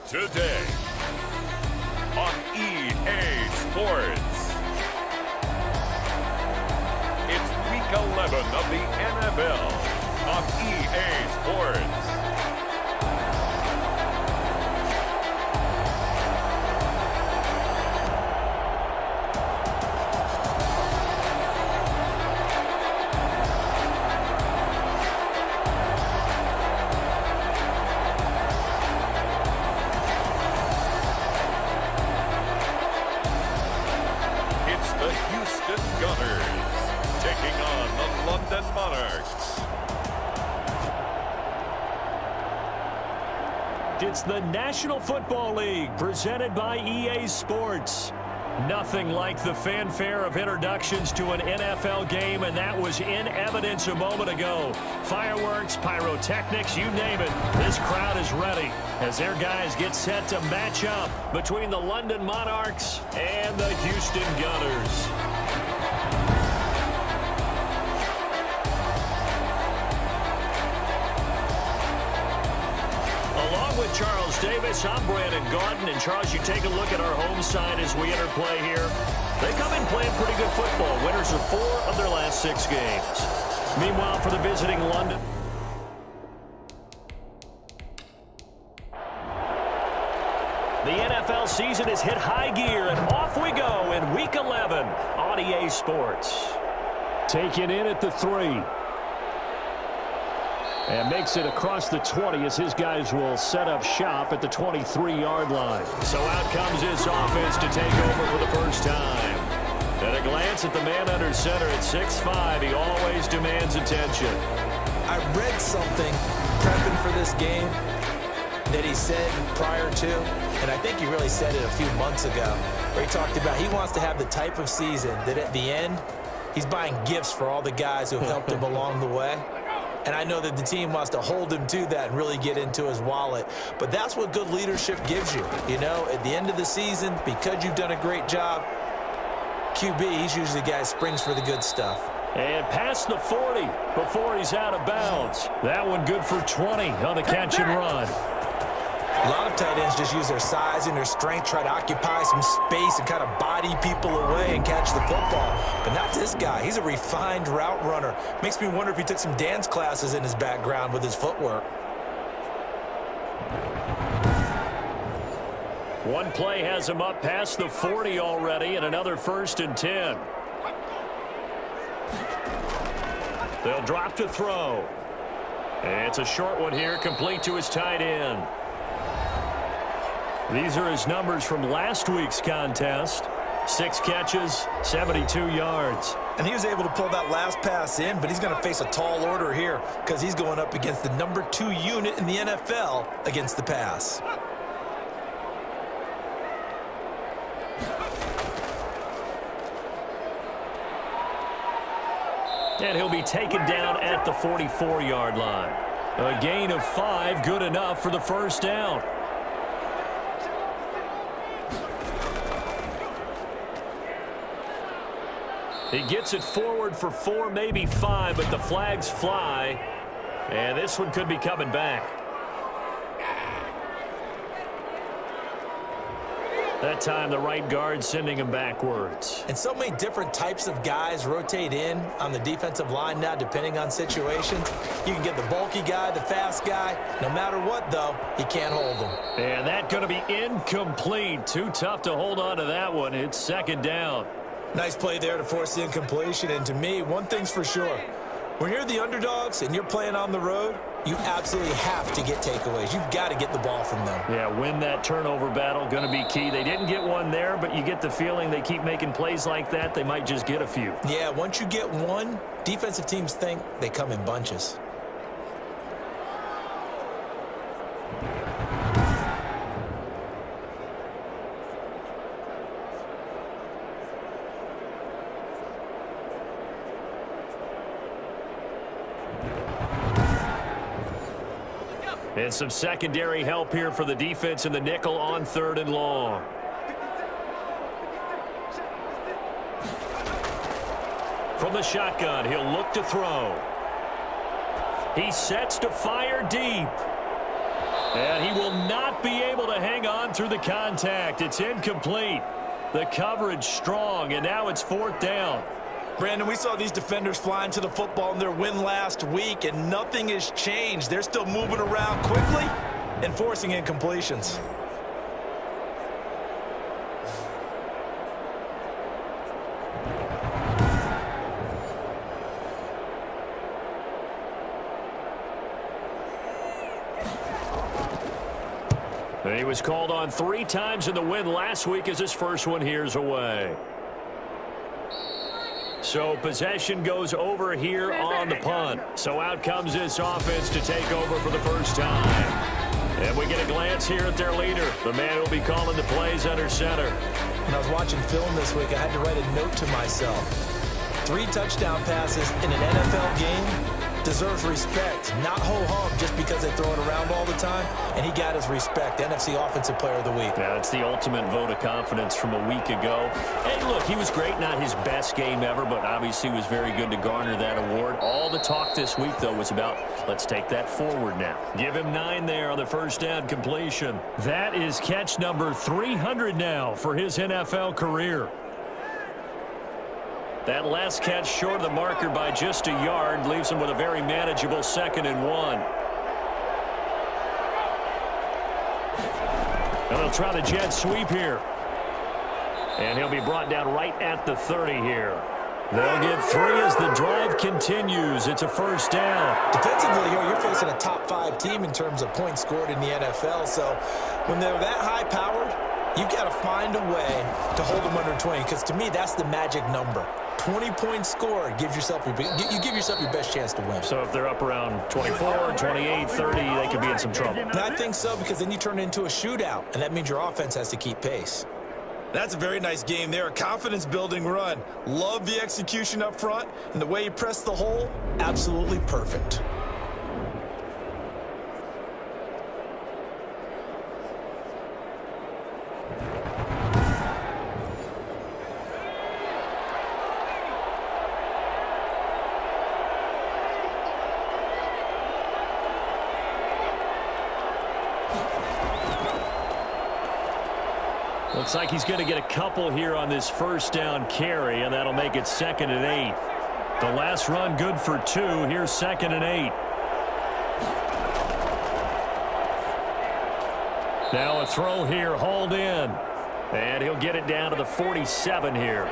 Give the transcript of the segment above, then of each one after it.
Today on EA Sports. It's week 11 of the NFL on EA Sports. Monarchs. It's the National Football League presented by EA Sports. Nothing like the fanfare of introductions to an NFL game, and that was in evidence a moment ago. Fireworks, pyrotechnics, you name it. This crowd is ready as their guys get set to match up between the London Monarchs and the Houston Gunners. With Charles Davis, I'm Brandon Gaudin, and Charles, you take a look at our home side as we enter play here. They come in playing pretty good football. Winners of 4 of their last 6 games. Meanwhile, for the visiting London, the NFL season has hit high gear, and off we go in Week 11 on EA Sports. Taken in at the 3. And makes it across the 20 as his guys will set up shop at the 23-yard line. So out comes this offense to take over for the first time. At a glance at the man under center at 6'5", he always demands attention. I read something prepping for this game that he said prior to, and I think he really said it a few months ago, where he talked about he wants to have the type of season that at the end, he's buying gifts for all the guys who have helped him along the way. And I know that the team wants to hold him to that and really get into his wallet. But that's what good leadership gives you. You know, at the end of the season, because you've done a great job, QB, he's usually the guy who springs for the good stuff. And past the 40 before he's out of bounds. That one good for 20 on the catch and run. A lot of tight ends just use their size and their strength, try to occupy some space and kind of body people away and catch the football. But not this guy. He's a refined route runner. Makes me wonder if he took some dance classes in his background with his footwork. One play has him up past the 40 already, and another 1st and 10. They'll drop to throw. And it's a short one here, complete to his tight end. These are his numbers from last week's contest. 6 catches, 72 yards. And he was able to pull that last pass in, but he's going to face a tall order here because he's going up against the number 2 unit in the NFL against the pass. And he'll be taken down at the 44-yard line. A gain of 5, good enough for the first down. He gets it forward for 4, maybe 5, but the flags fly. And this one could be coming back. That time, the right guard sending him backwards. And so many different types of guys rotate in on the defensive line now, depending on situations. You can get the bulky guy, the fast guy. No matter what, though, you can't hold him. And that's going to be incomplete. Too tough to hold on to that one. It's 2nd down. Nice play there to force the incompletion. And to me, one thing's for sure. When you're the underdogs and you're playing on the road, you absolutely have to get takeaways. You've got to get the ball from them. Yeah, win that turnover battle, going to be key. They didn't get one there, but you get the feeling they keep making plays like that, they might just get a few. Yeah, once you get one, defensive teams think they come in bunches. And some secondary help here for the defense in the nickel on 3rd and long. From the shotgun, he'll look to throw. He sets to fire deep. And he will not be able to hang on through the contact. It's incomplete. The coverage strong, and now it's 4th down. Brandon, we saw these defenders flying to the football in their win last week, and nothing has changed. They're still moving around quickly and forcing incompletions. He was called on 3 times in the win last week as his first one here's away. So possession goes over here on the punt. So out comes this offense to take over for the first time. And we get a glance here at their leader, the man who will be calling the plays under center. When I was watching film this week, I had to write a note to myself. 3 touchdown passes in an NFL game deserves respect, not ho-hum just because they throw it around all the time, and he got his respect. NFC Offensive Player of the Week. Yeah, it's the ultimate vote of confidence from a week ago. Hey, look, he was great, not his best game ever, but obviously was very good to garner that award. All the talk this week, though, was about let's take that forward now. Give him 9 there on the first down completion. That is catch number 300 now for his NFL career. That last catch short of the marker by just a yard leaves him with a very manageable 2nd and 1. And they'll try the jet sweep here. And he'll be brought down right at the 30 here. They'll get 3 as the drive continues. It's a first down. Defensively here, you're facing a top 5 team in terms of points scored in the NFL. So when they're that high-powered, you've got to find a way to hold them under 20, because to me, that's the magic number. 20 points scored gives yourself you give yourself your best chance to win. So if they're up around 24, 28, 30, they could be in some trouble. And I think so, because then you turn it into a shootout, and that means your offense has to keep pace. That's a very nice game there, a confidence-building run. Love the execution up front, and the way you press the hole, absolutely perfect. Looks like he's going to get a couple here on this first down carry, and that'll make it 2nd and 8. The last run good for 2. Here's 2nd and 8. Now a throw here, hauled in. And he'll get it down to the 47 here.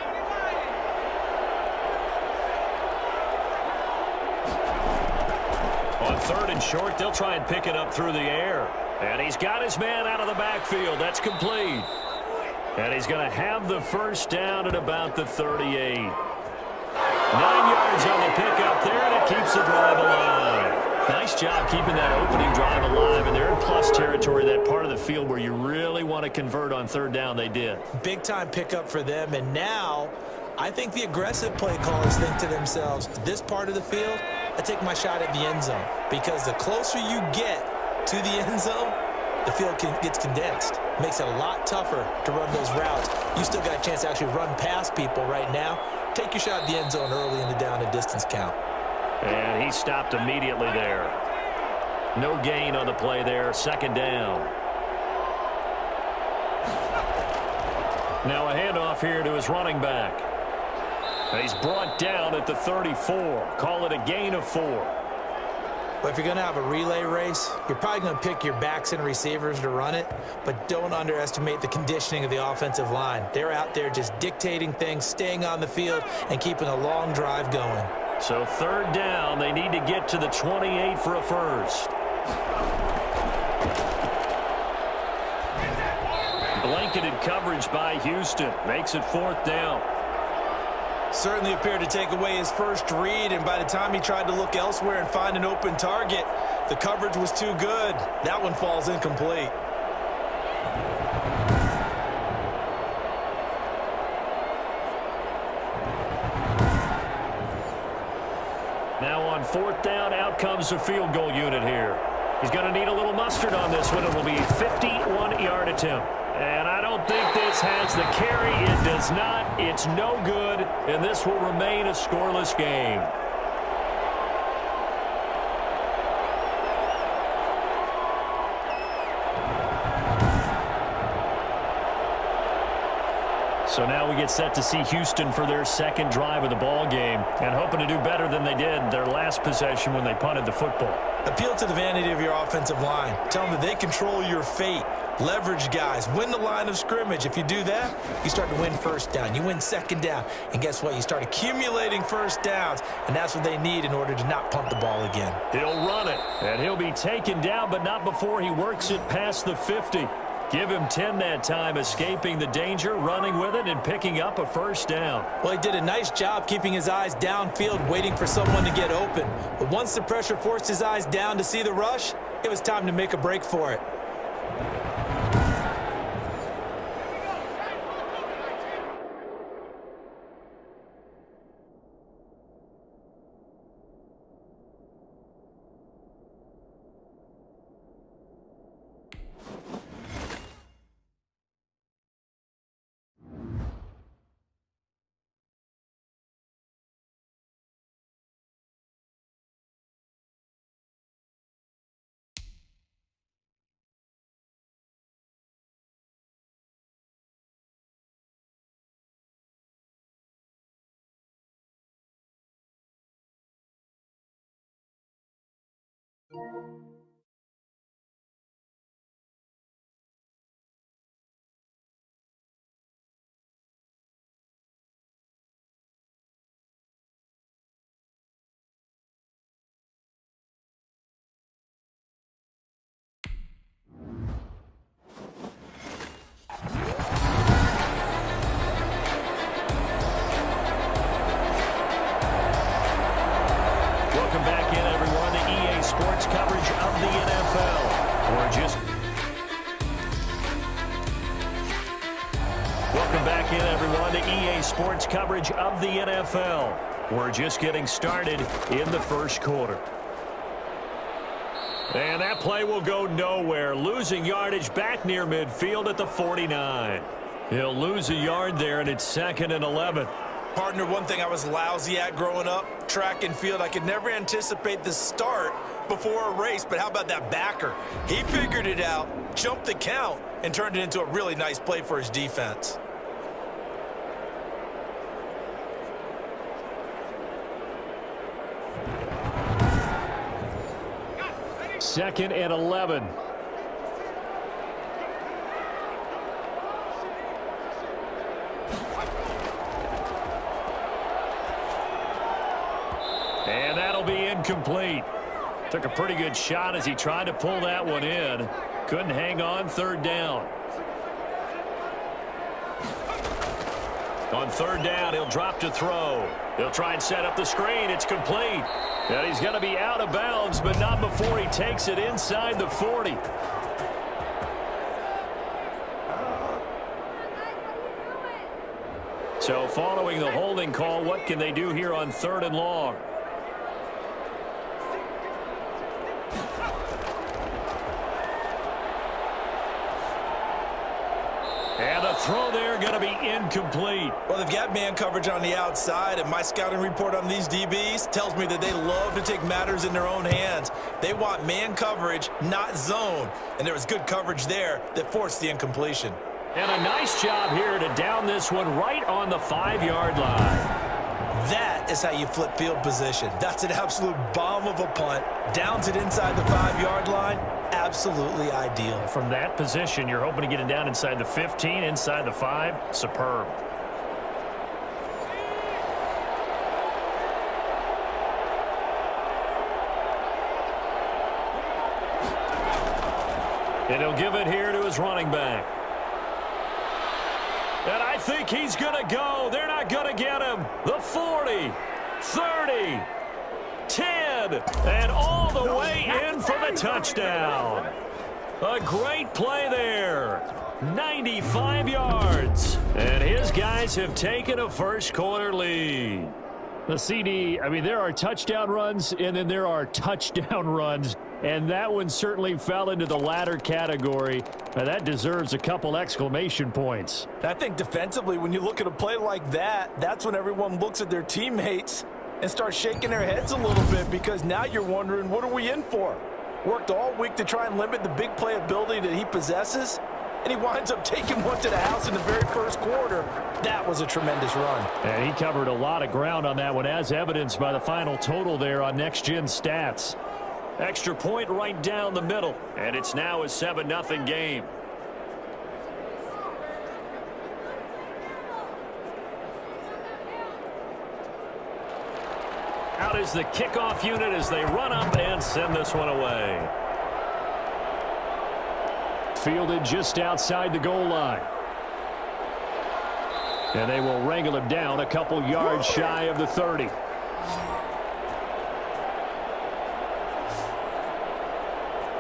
On 3rd and short, they'll try and pick it up through the air. And he's got his man out of the backfield. That's complete. And he's going to have the first down at about the 38. 9 yards on the pickup there, and it keeps the drive alive. Nice job keeping that opening drive alive, and they're in plus territory, that part of the field where you really want to convert on 3rd down. They did. Big-time pickup for them, and now I think the aggressive play callers think to themselves, this part of the field, I take my shot at the end zone, because the closer you get to the end zone, the field gets condensed. Makes it a lot tougher to run those routes. You still got a chance to actually run past people right now. Take your shot at the end zone early in the down and distance count. And he stopped immediately there. No gain on the play there. 2nd down. Now a handoff here to his running back. And he's brought down at the 34. Call it a gain of 4. But if you're going to have a relay race, you're probably going to pick your backs and receivers to run it, but don't underestimate the conditioning of the offensive line. They're out there just dictating things, staying on the field, and keeping a long drive going. So 3rd down, they need to get to the 28 for a first. Blanketed coverage by Houston. Makes it 4th down. Certainly appeared to take away his first read, and by the time he tried to look elsewhere and find an open target, the coverage was too good. That one falls incomplete. Now on 4th down, out comes the field goal unit here. He's going to need a little mustard on this one. It will be a 51-yard attempt. And I don't think this has the carry. It does not. It's no good, and this will remain a scoreless game. So now we get set to see Houston for their second drive of the ball game and hoping to do better than they did their last possession when they punted the football. Appeal to the vanity of your offensive line. Tell them that they control your fate. Leverage guys. Win the line of scrimmage. If you do that, you start to win first down. You win second down. And guess what? You start accumulating first downs. And that's what they need in order to not punt the ball again. He'll run it. And he'll be taken down, but not before he works it past the 50. Give him 10 that time, escaping the danger, running with it, and picking up a first down. Well, he did a nice job keeping his eyes downfield, waiting for someone to get open. But once the pressure forced his eyes down to see the rush, it was time to make a break for it. Welcome back in, everyone, to EA Sports coverage of the NFL. Welcome back in, everyone, to EA Sports coverage of the NFL. We're just getting started in the first quarter. And that play will go nowhere. Losing yardage back near midfield at the 49. He'll lose a yard there, and it's 2nd and 11. Partner, one thing I was lousy at growing up, track and field, I could never anticipate the start before a race, but how about that backer? He figured it out, jumped the count, and turned it into a really nice play for his defense. Second and 11. And that'll be incomplete. Took a pretty good shot as he tried to pull that one in. Couldn't hang on, 3rd down. On 3rd down, he'll drop to throw. He'll try and set up the screen. It's complete. And he's going to be out of bounds, but not before he takes it inside the 40. So following the holding call, what can they do here on 3rd and long? And the throw there going to be incomplete. Well, they've got man coverage on the outside, and my scouting report on these DBs tells me that they love to take matters in their own hands. They want man coverage, not zone. And there was good coverage there that forced the incompletion. And a nice job here to down this one right on the 5-yard line. That is how you flip field position. That's an absolute bomb of a punt. Downs it inside the 5-yard line. Absolutely ideal. From that position, you're hoping to get it down inside the 15, inside the 5. Superb. And he'll give it here to his running back. And I think he's going to go. They're not going to get him. The 40, 30, 10, and all the way in for the touchdown. A great play there. 95 yards. And his guys have taken a first quarter lead. The CD, I mean, there are touchdown runs, and then there are touchdown runs. And that one certainly fell into the latter category. That deserves a couple exclamation points. I think defensively, when you look at a play like that, that's when everyone looks at their teammates and starts shaking their heads a little bit, because now you're wondering, what are we in for? Worked all week to try and limit the big playability that he possesses, and he winds up taking one to the house in the very first quarter. That was a tremendous run. And he covered a lot of ground on that one, as evidenced by the final total there on Next Gen Stats. Extra point right down the middle, and it's now a 7-0 game. Out is the kickoff unit as they run up and send this one away. Fielded just outside the goal line. And they will wrangle him down a couple yards shy of the 30.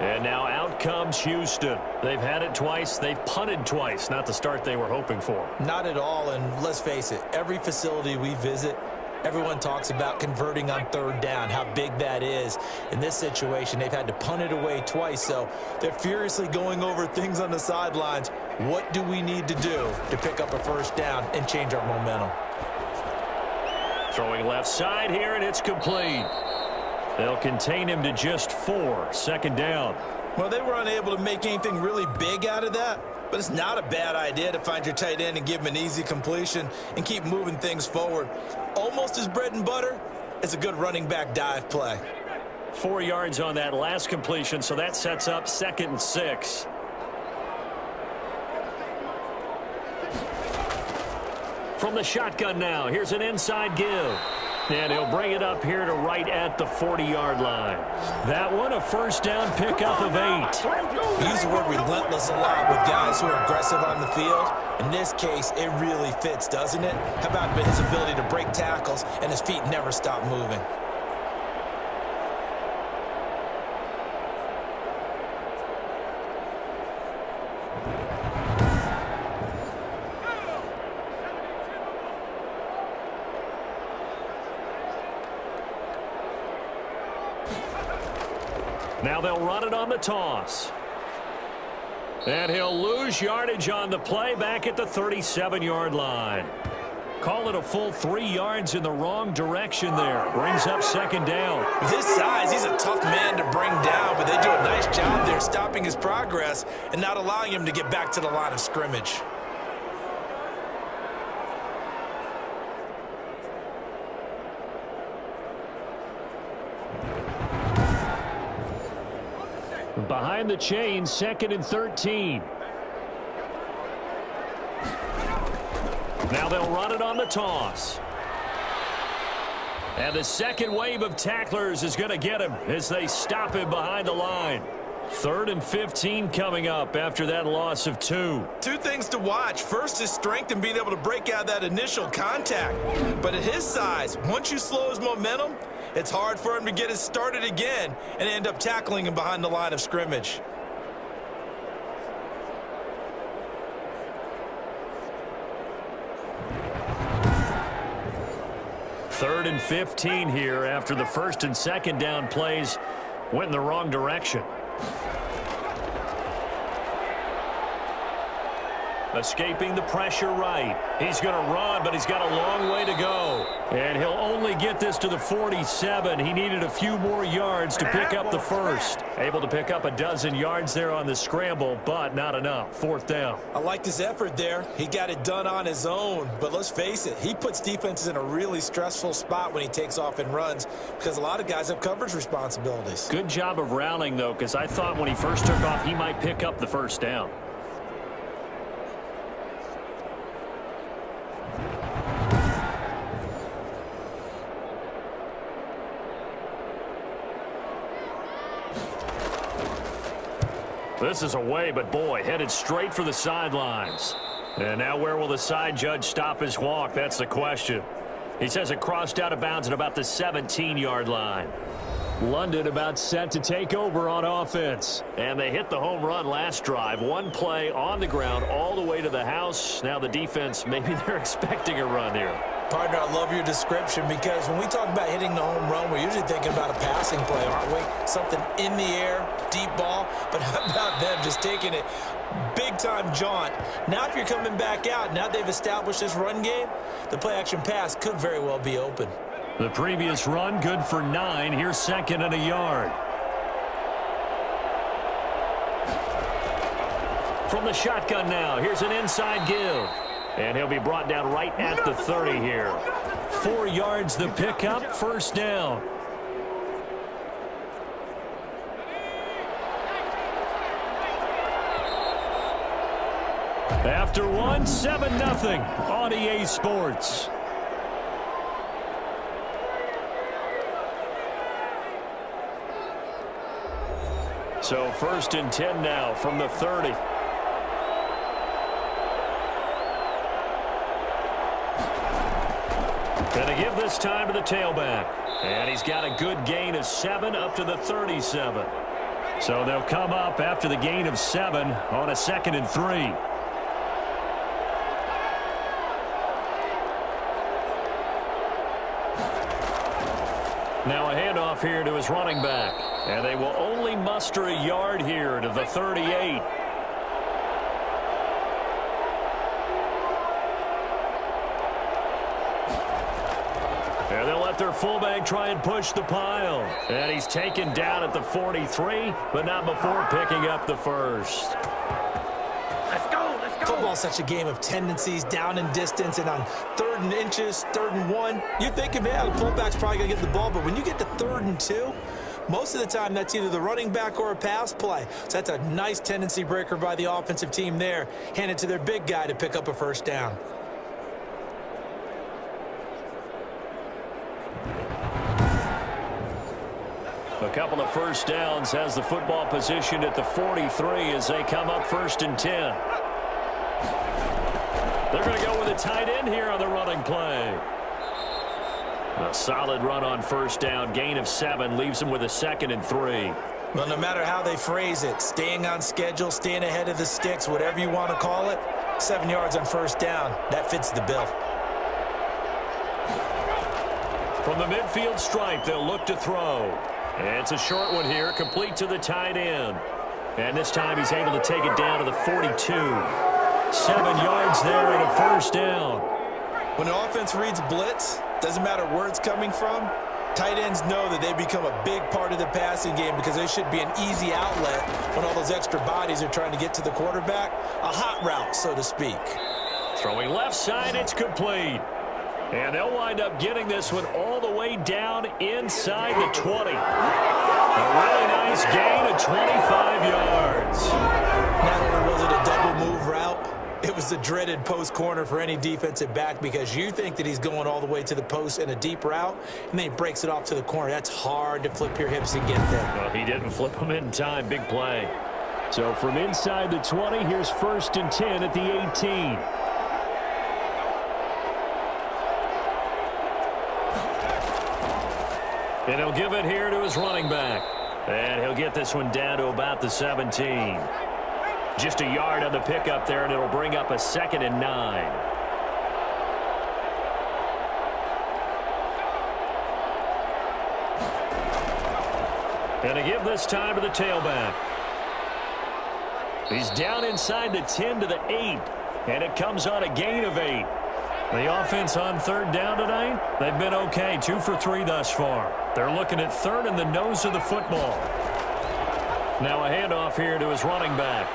And now out comes Houston. They've had it twice. They've punted twice. Not the start they were hoping for. Not at all, and let's face it, every facility we visit, everyone talks about converting on third down, how big that is. In this situation, they've had to punt it away twice, so they're furiously going over things on the sidelines. What do we need to do to pick up a first down and change our momentum? Throwing left side here, and it's complete. They'll contain him to just 4. Second down. Well, they were unable to make anything really big out of that, but it's not a bad idea to find your tight end and give him an easy completion and keep moving things forward. Almost as bread and butter as a good running back dive play. 4 yards on that last completion, so that sets up 2nd and 6. From the shotgun now, here's an inside give. And he'll bring it up here to right at the 40-yard line. That one, a first down pickup of 8. We use the word relentless a lot with guys who are aggressive on the field. In this case, it really fits, doesn't it? How about his ability to break tackles and his feet never stop moving? Now they'll run it on the toss. And he'll lose yardage on the play back at the 37-yard line. Call it a full 3 yards in the wrong direction there. Brings up second down. With his size, he's a tough man to bring down, but they do a nice job there stopping his progress and not allowing him to get back to the line of scrimmage. Behind the chains, 2nd and 13. Now they'll run it on the toss. And the second wave of tacklers is going to get him as they stop him behind the line. 3rd and 15 coming up after that loss of 2. 2 things to watch. First, his strength and being able to break out that initial contact. But at his size, once you slow his momentum, it's hard for him to get it started again and end up tackling him behind the line of scrimmage. Third and 15 here after the 1st and 2nd down plays went in the wrong direction. Escaping the pressure right. He's going to run, but he's got a long way to go. And he'll only get this to the 47. He needed a few more yards to pick up the first. Able to pick up a dozen yards there on the scramble, but not enough. 4th down. I liked his effort there. He got it done on his own. But let's face it, he puts defenses in a really stressful spot when he takes off and runs because a lot of guys have coverage responsibilities. Good job of rallying, though, because I thought when he first took off, he might pick up the first down. This is away, but boy, headed straight for the sidelines. And now where will the side judge stop his walk? That's the question. He says it crossed out of bounds at about the 17-yard line. London about set to take over on offense. And they hit the home run last drive. One play on the ground all the way to the house. Now the defense, maybe they're expecting a run here. Partner, I love your description because when we talk about hitting the home run, we're usually thinking about a passing play, aren't we? Something in the air, deep ball. But how about them just taking it big-time jaunt? Now if you're coming back out, now they've established this run game, the play-action pass could very well be open. The previous run good for 9. Here's 2nd and a yard. from the shotgun now. Here's an inside give. And he'll be brought down right at the 30 here. 4 yards the pickup, first down. After one, 7-0 on EA Sports. So 1st and 10 now from the 30. Going to give this time to the tailback. And he's got a good gain of 7 up to the 37. So they'll come up after the gain of 7 on a 2nd and 3. Now a handoff here to his running back. And they will only muster a yard here to the 38. And they'll let their fullback try and push the pile. And he's taken down at the 43, but not before picking up the first. Let's go, let's go. Football's such a game of tendencies, down in distance, and on 3rd and inches, 3rd and 1, you're thinking, man, the fullback's probably going to get the ball. But when you get to 3rd and 2, most of the time that's either the running back or a pass play. So that's a nice tendency breaker by the offensive team there. Hand it to their big guy to pick up a first down. A couple of first downs has the football positioned at the 43 as they come up 1st and 10. They're going to go with a tight end here on the running play. A solid run on 1st down, gain of 7, leaves them with a 2nd and 3. Well, no matter how they phrase it, staying on schedule, staying ahead of the sticks, whatever you want to call it, 7 yards on 1st down, that fits the bill. From the midfield stripe, they'll look to throw. And it's a short one here, complete to the tight end. And this time he's able to take it down to the 42. 7 yards there and a 1st down. When the offense reads blitz, doesn't matter where it's coming from, tight ends know that they become a big part of the passing game because they should be an easy outlet when all those extra bodies are trying to get to the quarterback. A hot route, so to speak. Throwing left side, it's complete. And they'll wind up getting this one all the way down inside the 20. A really nice gain of 25 yards. Not only was it a double move route, it was the dreaded post corner for any defensive back because you think that he's going all the way to the post in a deep route, and then he breaks it off to the corner. That's hard to flip your hips and get there. Well, he didn't flip him in time. Big play. So from inside the 20, here's 1st and 10 at the 18. And he'll give it here to his running back. And he'll get this one down to about the 17. Just a yard on the pickup there, and it'll bring up a 2nd and 9. And to give this time to the tailback. He's down inside the 10 to the 8. And it comes on a gain of 8. The offense on 3rd down tonight, they've been okay. 2 for 3 thus far. They're looking at 3rd and the nose of the football. Now a handoff here to his running back.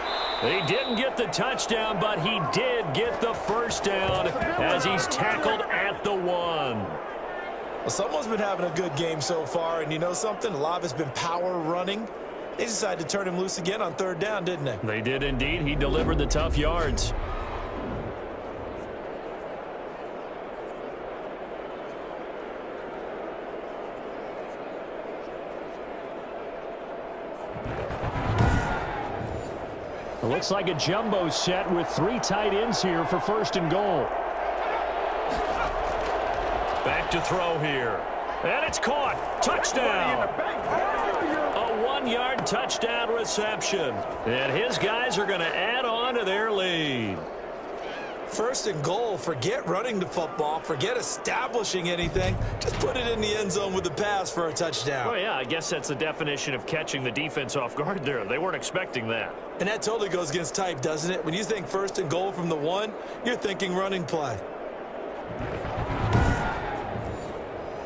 He didn't get the touchdown, but he did get the first down as he's tackled at the 1. Well, someone's been having a good game so far, and you know something? A lot of it's been power running. They decided to turn him loose again on 3rd down, didn't they? They did indeed. He delivered the tough yards. Looks like a jumbo set with 3 tight ends here for 1st and goal. Back to throw here. And it's caught. Touchdown. A 1-yard touchdown reception. And his guys are going to add on to their lead. 1st and goal. Forget running the football. Forget establishing anything. Just put it in the end zone with the pass for a touchdown. Oh, yeah, I guess that's the definition of catching the defense off guard there. They weren't expecting that. And that totally goes against type, doesn't it? When you think 1st and goal from the 1, you're thinking running play.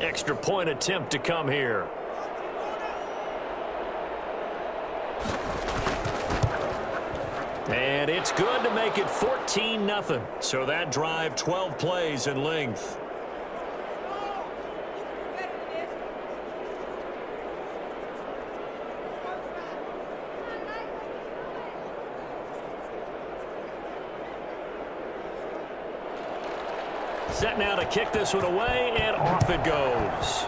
Extra point attempt to come here. And it's good to make it 14-0. So that drive, 12 plays in length. Set now to kick this one away, and off it goes.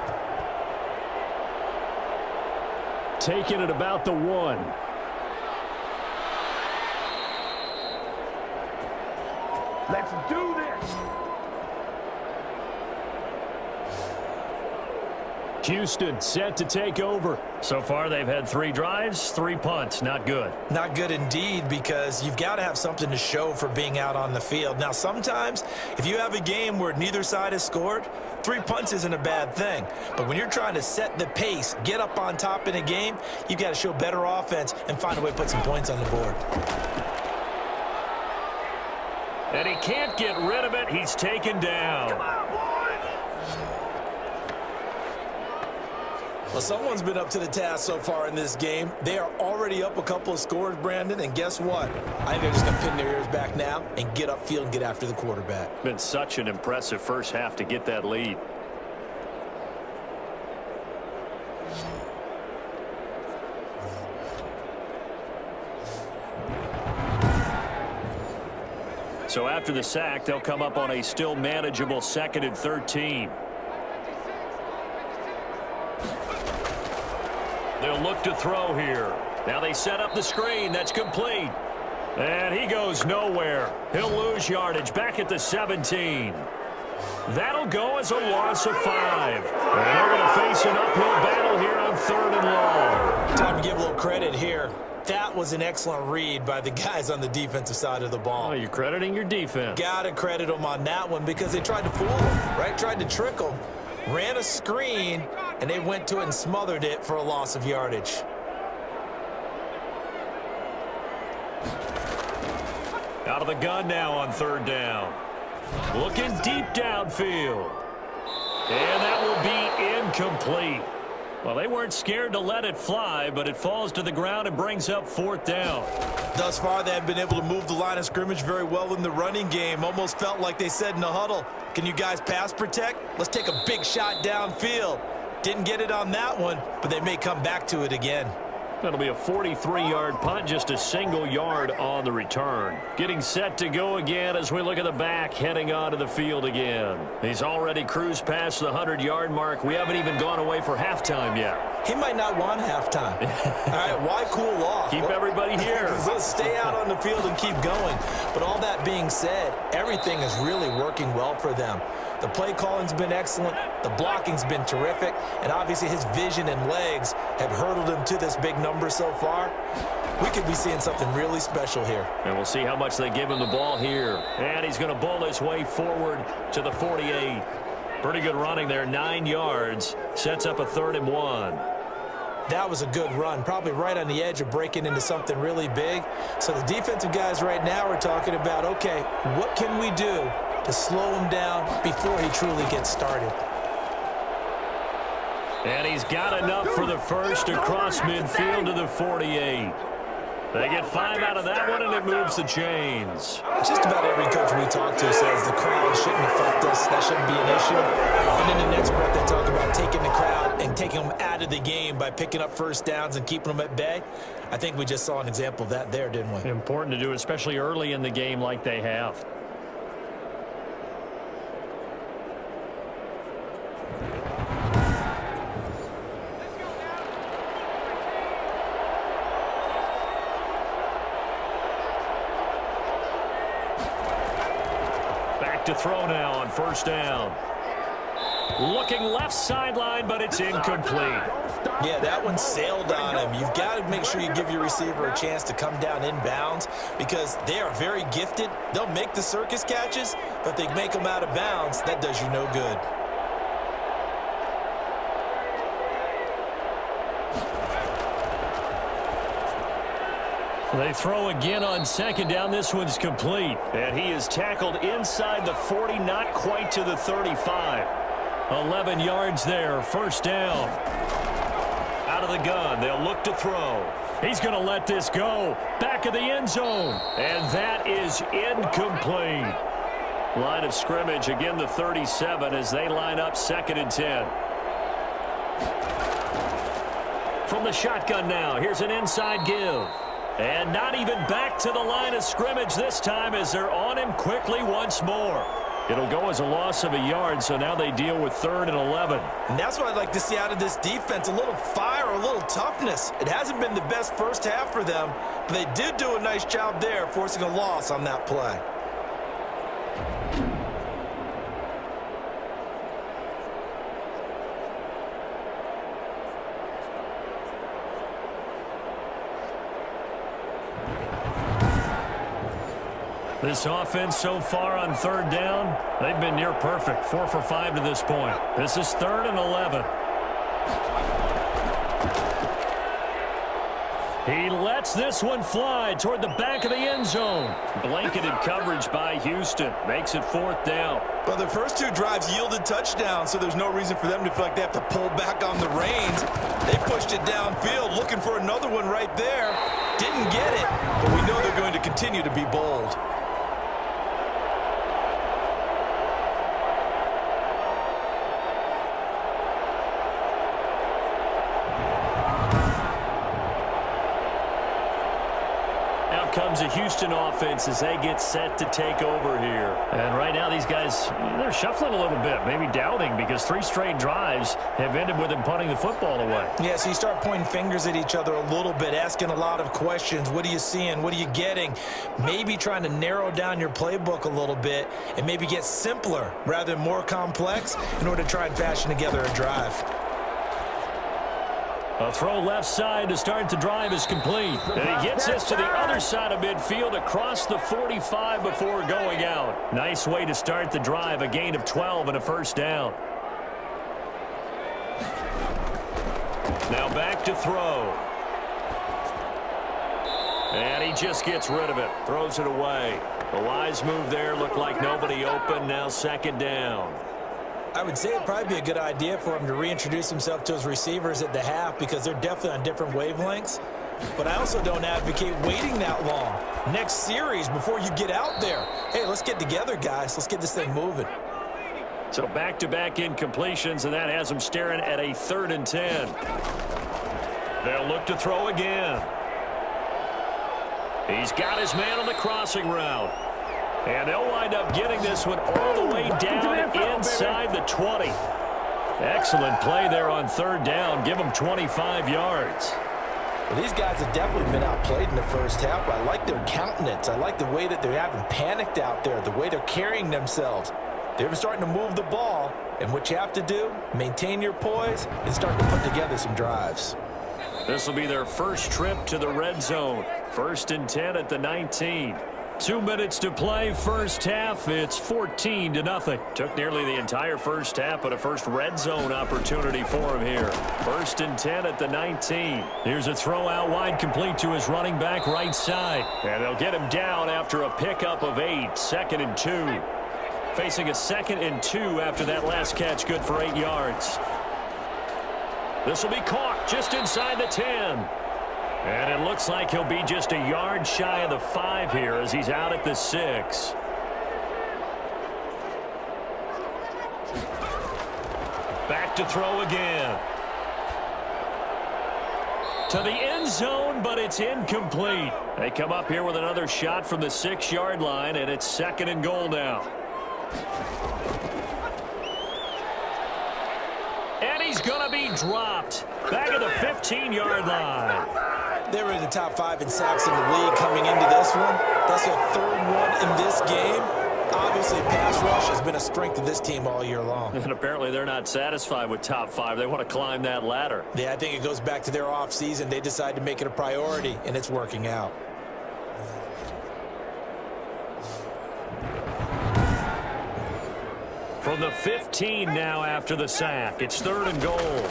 Taking it about the 1. Let's do this. Houston set to take over. So far, they've had 3 drives, 3 punts. Not good. Not good indeed, because you've got to have something to show for being out on the field. Now, sometimes, if you have a game where neither side has scored, 3 punts isn't a bad thing. But when you're trying to set the pace, get up on top in a game, you've got to show better offense and find a way to put some points on the board. And he can't get rid of it. He's taken down. Well, someone's been up to the task so far in this game. They are already up a couple of scores, Brandon, and guess what? I think they're just going to pin their ears back now and get upfield and get after the quarterback. Been such an impressive first half to get that lead. So after the sack, they'll come up on a still manageable 2nd and 13. They'll look to throw here. Now they set up the screen. That's complete. And he goes nowhere. He'll lose yardage back at the 17. That'll go as a loss of 5. And they're going to face an uphill battle here on 3rd and long. Time to give a little credit here. That was an excellent read by the guys on the defensive side of the ball. Oh, you're crediting your defense. Got to credit them on that one because they tried to fool them, right? Tried to trick them. Ran a screen, and they went to it and smothered it for a loss of yardage. Out of the gun now on 3rd down. Looking deep downfield. And that will be incomplete. Well, they weren't scared to let it fly, but it falls to the ground and brings up 4th down. Thus far, they have been able to move the line of scrimmage very well in the running game. Almost felt like they said in the huddle, can you guys pass protect? Let's take a big shot downfield. Didn't get it on that one, but they may come back to it again. That'll be a 43-yard punt, just a single yard on the return. Getting set to go again as we look at the back, heading onto the field again. He's already cruised past the 100-yard mark. We haven't even gone away for halftime yet. He might not want halftime. All right, why cool off? Keep everybody here. Let's stay out on the field and keep going. But all that being said, everything is really working well for them. The play calling's been excellent. The blocking's been terrific. And obviously his vision and legs have hurdled him to this big number so far. We could be seeing something really special here. And we'll see how much they give him the ball here. And he's going to bowl his way forward to the 48. Pretty good running there, 9 yards. Sets up a 3rd and 1. That was a good run, probably right on the edge of breaking into something really big. So the defensive guys right now are talking about, okay, what can we do to slow him down before he truly gets started? And he's got enough for the first across midfield to the 48. They get 5 out of that one, and it moves the chains. Just about every coach we talk to says the crowd shouldn't affect us. That shouldn't be an issue. And in the next breath, they talk about taking the crowd and taking them out of the game by picking up first downs and keeping them at bay. I think we just saw an example of that there, didn't we? Important to do, especially early in the game like they have. To throw now on 1st down. Looking left sideline, but it's incomplete. Yeah, that one sailed on him. You've got to make sure you give your receiver a chance to come down inbounds because they are very gifted. They'll make the circus catches, but they make them out of bounds. That does you no good. They throw again on 2nd down. This one's complete. And he is tackled inside the 40, not quite to the 35. 11 yards there, 1st down. Out of the gun, they'll look to throw. He's going to let this go. Back of the end zone. And that is incomplete. Line of scrimmage, again the 37 as they line up 2nd and 10. From the shotgun now, here's an inside give. And not even back to the line of scrimmage this time as they're on him quickly once more. It'll go as a loss of a yard, so now they deal with 3rd and 11. And that's what I'd like to see out of this defense, a little fire, a little toughness. It hasn't been the best first half for them, but they did do a nice job there, forcing a loss on that play. This offense so far on 3rd down, they've been near perfect. 4 for 5 to this point. This is 3rd and 11. He lets this one fly toward the back of the end zone. Blanketed coverage by Houston. Makes it 4th down. Well, their first 2 drives yielded touchdowns, so there's no reason for them to feel like they have to pull back on the reins. They pushed it downfield, looking for another one right there. Didn't get it, but we know they're going to continue to be bold. Comes a Houston offense as they get set to take over here. And right now these guys, they're shuffling a little bit, maybe doubting, because 3 straight drives have ended with them punting the football away. Yeah, so you start pointing fingers at each other a little bit, asking a lot of questions. What are you seeing? What are you getting? Maybe trying to narrow down your playbook a little bit and maybe get simpler rather than more complex in order to try and fashion together a drive. A throw left side to start the drive is complete. And he gets this to the other side of midfield across the 45 before going out. Nice way to start the drive, a gain of 12 and a 1st down. Now back to throw. And he just gets rid of it, throws it away. A wise move there, looked like nobody open, now 2nd down. I would say it'd probably be a good idea for him to reintroduce himself to his receivers at the half because they're definitely on different wavelengths. But I also don't advocate waiting that long. Next series before you get out there. Hey, let's get together, guys. Let's get this thing moving. So back-to-back incompletions, and that has them staring at a 3rd and 10. They'll look to throw again. He's got his man on the crossing route. And they'll wind up getting this one all the way down inside the 20. Excellent play there on 3rd down. Give them 25 yards. Well, these guys have definitely been outplayed in the first half, but I like their countenance. I like the way that they haven't panicked out there, the way they're carrying themselves. They're starting to move the ball, and what you have to do, maintain your poise and start to put together some drives. This will be their first trip to the red zone. 1st and 10 at the 19. 2 minutes to play, first half. It's 14-0. Took nearly the entire first half, but a first red zone opportunity for him here. 1st and 10 at the 19. Here's a throw out wide, complete to his running back right side. And they'll get him down after a pickup of 8. 2nd and 2. Facing a 2nd and 2 after that last catch, good for 8 yards. This will be caught just inside the 10. And it looks like he'll be just a yard shy of the 5 here as he's out at the 6. Back to throw again. To the end zone, but it's incomplete. They come up here with another shot from the 6-yard line, and it's 2nd and goal now. And he's going to be dropped. Back at the 15-yard line. They were in the top 5 in sacks in the league coming into this one. That's their 3rd one in this game. Obviously, pass rush has been a strength of this team all year long. And apparently they're not satisfied with top 5. They want to climb that ladder. Yeah, I think it goes back to their offseason. They decided to make it a priority, and it's working out. From the 15 now after the sack. It's 3rd and goal.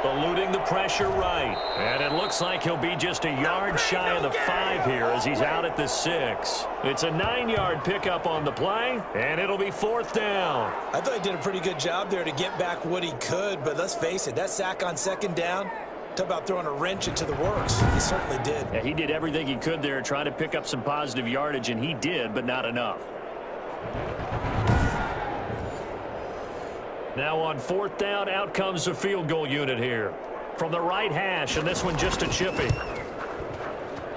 Eluding the pressure right. And it looks like he'll be just a yard shy of the 5 here as he's out at the 6. It's a 9-yard pickup on the play, and it'll be 4th down. I thought he did a pretty good job there to get back what he could, but let's face it, that sack on 2nd down, talk about throwing a wrench into the works. He certainly did. Yeah, he did everything he could there, trying to pick up some positive yardage, and he did, but not enough. Now on 4th down, out comes the field goal unit here. From the right hash, and this one just a chippy.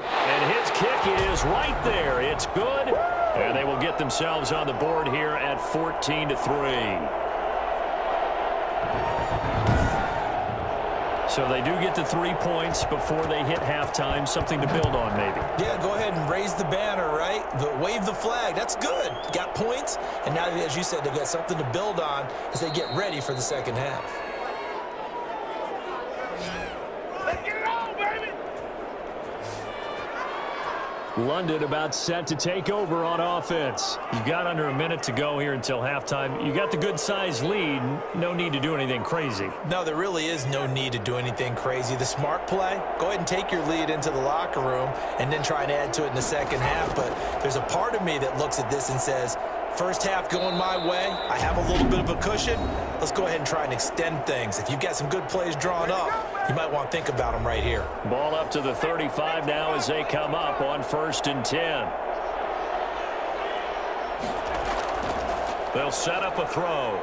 And his kick is right there. It's good. And they will get themselves on the board here at 14-3. So they do get the 3 points before they hit halftime. Something to build on, maybe. Yeah, go ahead and raise the banner, right? Wave the flag. That's good. Got points. And now, as you said, they've got something to build on as they get ready for the second half. Let's get it on, baby! London about set to take over on offense. You've got under a minute to go here until halftime. You got the good-sized lead. No need to do anything crazy. No, there really is no need to do anything crazy. The smart play, go ahead and take your lead into the locker room and then try and add to it in the second half. But there's a part of me that looks at this and says, first half going my way, I have a little bit of a cushion. Let's go ahead and try and extend things. If you've got some good plays drawn up, you might want to think about them right here. Ball up to the 35 now as they come up on 1st and 10. They'll set up a throw.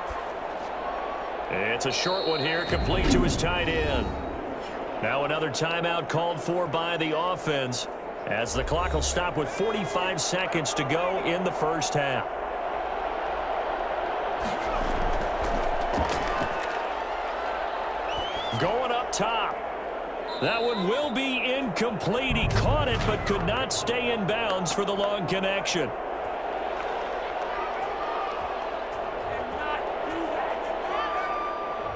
It's a short one here, complete to his tight end. Now another timeout called for by the offense as the clock will stop with 45 seconds to go in the first half. Going up top. That one will be incomplete. He caught it but could not stay in bounds for the long connection.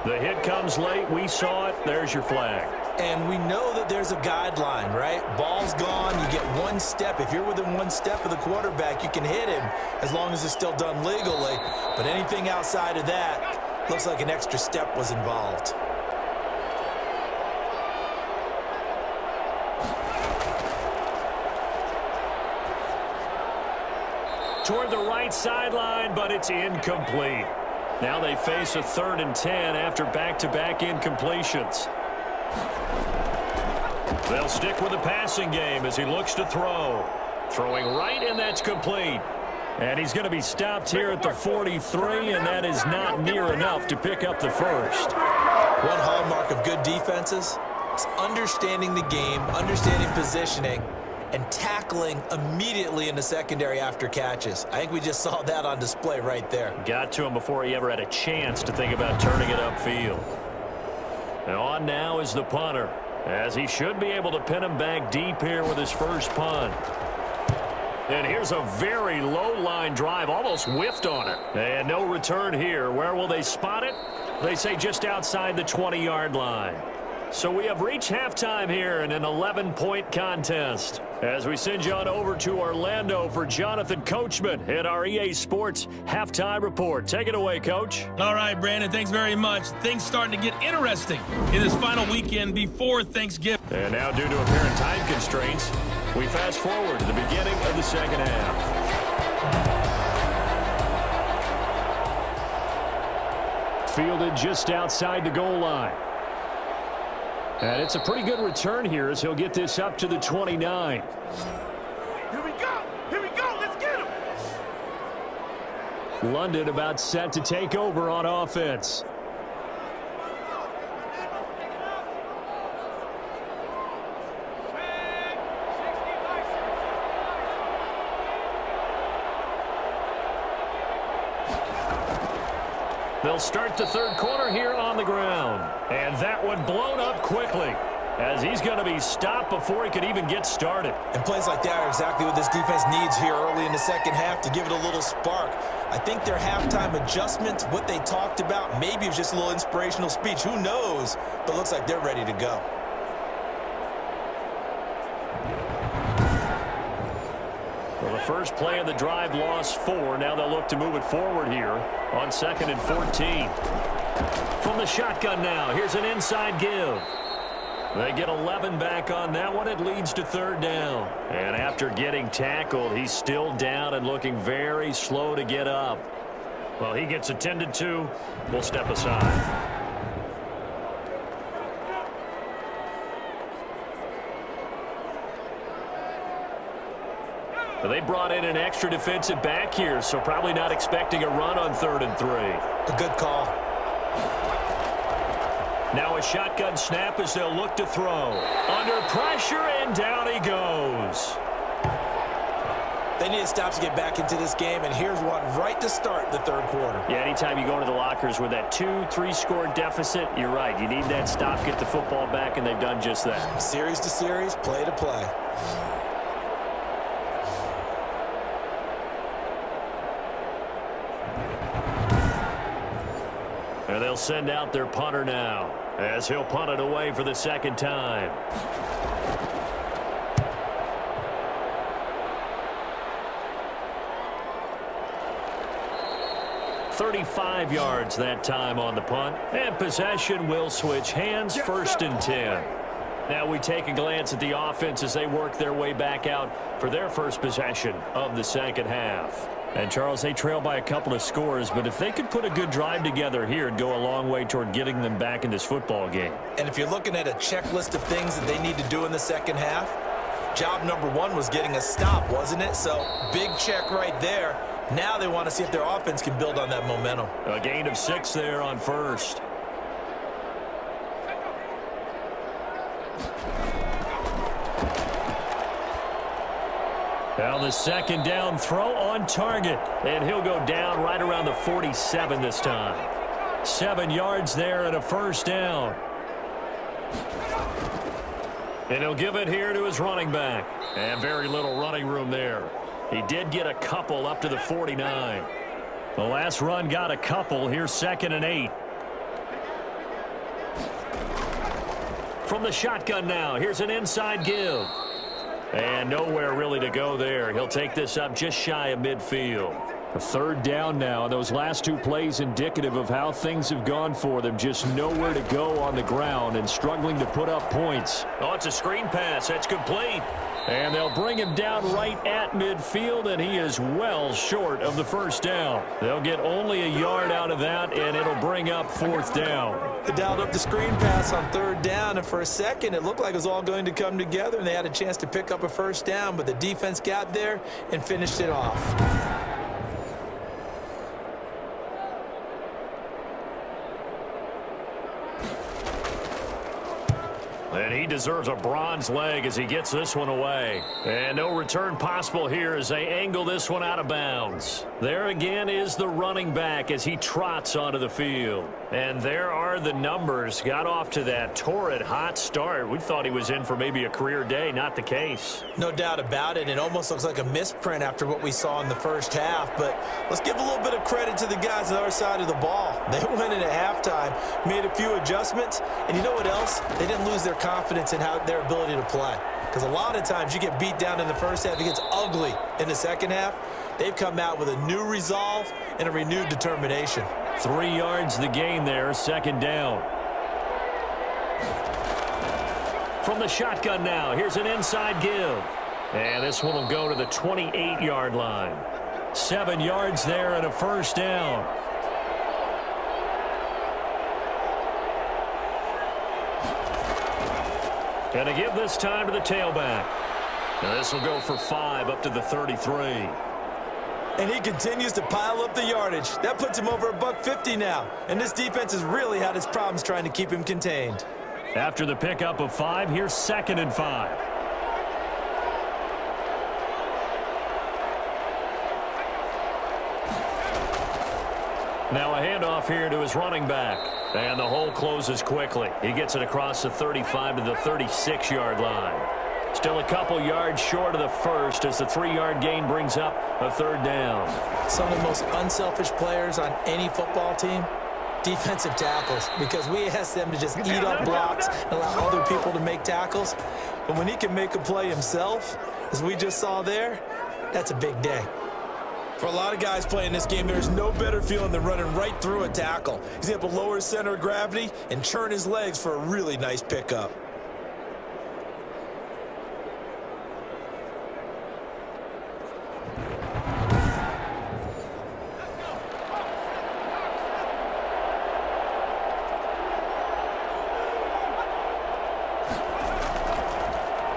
The hit comes late. We saw it. There's your flag. And we know that there's a guideline, right? Ball's gone. You get 1 step. If you're within 1 step of the quarterback, you can hit him as long as it's still done legally. But anything outside of that, looks like an extra step was involved. Toward the right sideline, but it's incomplete. Now they face a 3rd and 10 after back-to-back incompletions. They'll stick with the passing game as he looks to throw. Throwing right, and that's complete. And he's going to be stopped here at the 43, and that is not near enough to pick up the first. One hallmark of good defenses is understanding the game, understanding positioning, and tackling immediately in the secondary after catches. I think we just saw that on display right there. Got to him before he ever had a chance to think about turning it upfield. And on now is the punter, as he should be able to pin him back deep here with his first punt. And here's a very low line drive, almost whiffed on it. And no return here. Where will they spot it? They say just outside the 20-yard line. So we have reached halftime here in an 11-point contest. As we send you on over to Orlando for Jonathan Coachman at our EA Sports Halftime Report. Take it away, Coach. All right, Brandon, thanks very much. Things starting to get interesting in this final weekend before Thanksgiving. And now, due to apparent time constraints, we fast forward to the beginning of the second half. Fielded just outside the goal line. And it's a pretty good return here as he'll get this up to the 29. Here we go! Here we go! Let's get him! London about set to take over on offense. They'll start the third quarter here on the ground. And that one blown up quickly as he's going to be stopped before he could even get started. And plays like that are exactly what this defense needs here early in the second half to give it a little spark. I think their halftime adjustments, what they talked about, maybe it was just a little inspirational speech. Who knows? But it looks like they're ready to go. Well, the first play of the drive lost 4. Now they'll look to move it forward here on 2nd and 14. From the shotgun now, here's an inside give. They get 11 back on that one. It leads to third down. And after getting tackled, he's still down and looking very slow to get up. Well, he gets attended to. We'll step aside. They brought in an extra defensive back here, so probably not expecting a run on 3rd and 3. A good call. Now a shotgun snap as they'll look to throw. Under pressure, and down he goes. They need to stop to get back into this game, and here's one right to start the third quarter. Yeah, anytime you go into the lockers with that 2-3 score deficit, you're right. You need that stop, get the football back, and they've done just that. Series to series, play to play. And they'll send out their punter now as he'll punt it away for the second time. "35 yards that time on the punt. And possession will switch hands, 1st and 10. Now we take a glance at the offense as they work their way back out for their first possession of the second half. And, Charles, they trail by a couple of scores, but if they could put a good drive together here, it'd go a long way toward getting them back in this football game. And if you're looking at a checklist of things that they need to do in the second half, job number 1 was getting a stop, wasn't it? So, big check right there. Now they want to see if their offense can build on that momentum. A gain of 6 there on 1st. Now the second down throw on target. And he'll go down right around the 47 this time. 7 yards there and a 1st down. And he'll give it here to his running back. And very little running room there. He did get a couple up to the 49. The last run got a couple. Here's 2nd and 8. From the shotgun now, here's an inside give. And nowhere really to go there. He'll take this up just shy of midfield. A 3rd down now. Those last 2 plays indicative of how things have gone for them. Just nowhere to go on the ground and struggling to put up points. Oh, it's a screen pass. That's complete. And they'll bring him down right at midfield, and he is well short of the 1st down. They'll get only a yard out of that, and it'll bring up 4th down. They dialed up the screen pass on 3rd down, and for a second it looked like it was all going to come together, and they had a chance to pick up a 1st down, but the defense got there and finished it off. And he deserves a bronze leg as he gets this one away. And no return possible here as they angle this one out of bounds. There again is the running back as he trots onto the field. And there are the numbers. Got off to that torrid hot start. We thought he was in for maybe a career day. Not the case. No doubt about it. It almost looks like a misprint after what we saw in the 1st half. But let's give a little bit of credit to the guys on the other side of the ball. They went in at halftime, made a few adjustments, and you know what else? They didn't lose their confidence in their ability to play. Because a lot of times you get beat down in the 1st half, it gets ugly in the 2nd half. They've come out with a new resolve and a renewed determination. 3 yards the gain there, 2nd down. From the shotgun now, here's an inside give. And this one will go to the 28-yard line. 7 yards there and a 1st down. And to give this time to the tailback. Now this will go for 5 up to the 33. And he continues to pile up the yardage. That puts him over $150 now. And this defense has really had its problems trying to keep him contained. After the pickup of 5, here's 2nd and 5. Now a handoff here to his running back. And the hole closes quickly. He gets it across the 35 to the 36-yard line. Still a couple yards short of the 1st as the 3-yard gain brings up a 3rd down. Some of the most unselfish players on any football team, defensive tackles, because we ask them to just eat up blocks and allow other people to make tackles. But when he can make a play himself, as we just saw there, that's a big day. For a lot of guys playing this game, there's no better feeling than running right through a tackle. He's able to lower his center of gravity and churn his legs for a really nice pickup.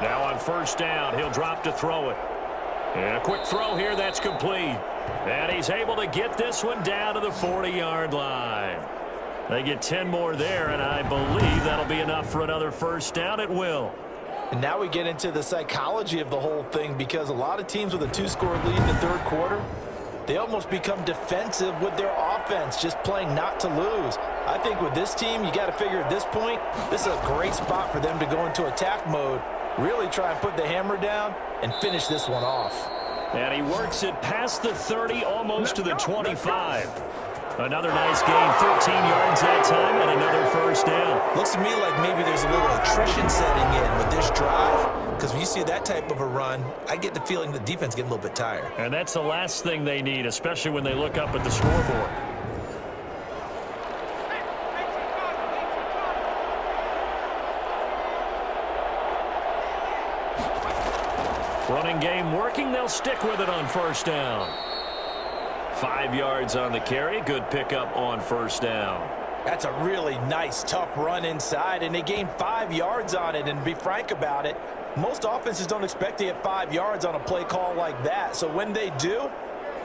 Now on first down, he'll drop to throw it. And a quick throw here, that's complete. And he's able to get this one down to the 40-yard line. They get 10 more there, and I believe that'll be enough for another first down. It will. And now we get into the psychology of the whole thing, because a lot of teams with a 2-score lead in the third quarter, they almost become defensive with their offense, just playing not to lose. I think with this team, you got to figure at this point, this is a great spot for them to go into attack mode, really try and put the hammer down and finish this one off. And he works it past the 30, almost to the 25. Another nice gain, 13 yards that time, and another first down. Looks to me like maybe there's a little attrition setting in with this drive, because when you see that type of a run, I get the feeling the defense getting a little bit tired. And that's the last thing they need, especially when they look up at the scoreboard. Running game working. They'll stick with it on first down. 5 yards on the carry. Good pickup on first down. That's a really nice, tough run inside, and they gained 5 yards on it. And to be frank about it, most offenses don't expect to get 5 yards on a play call like that. So when they do,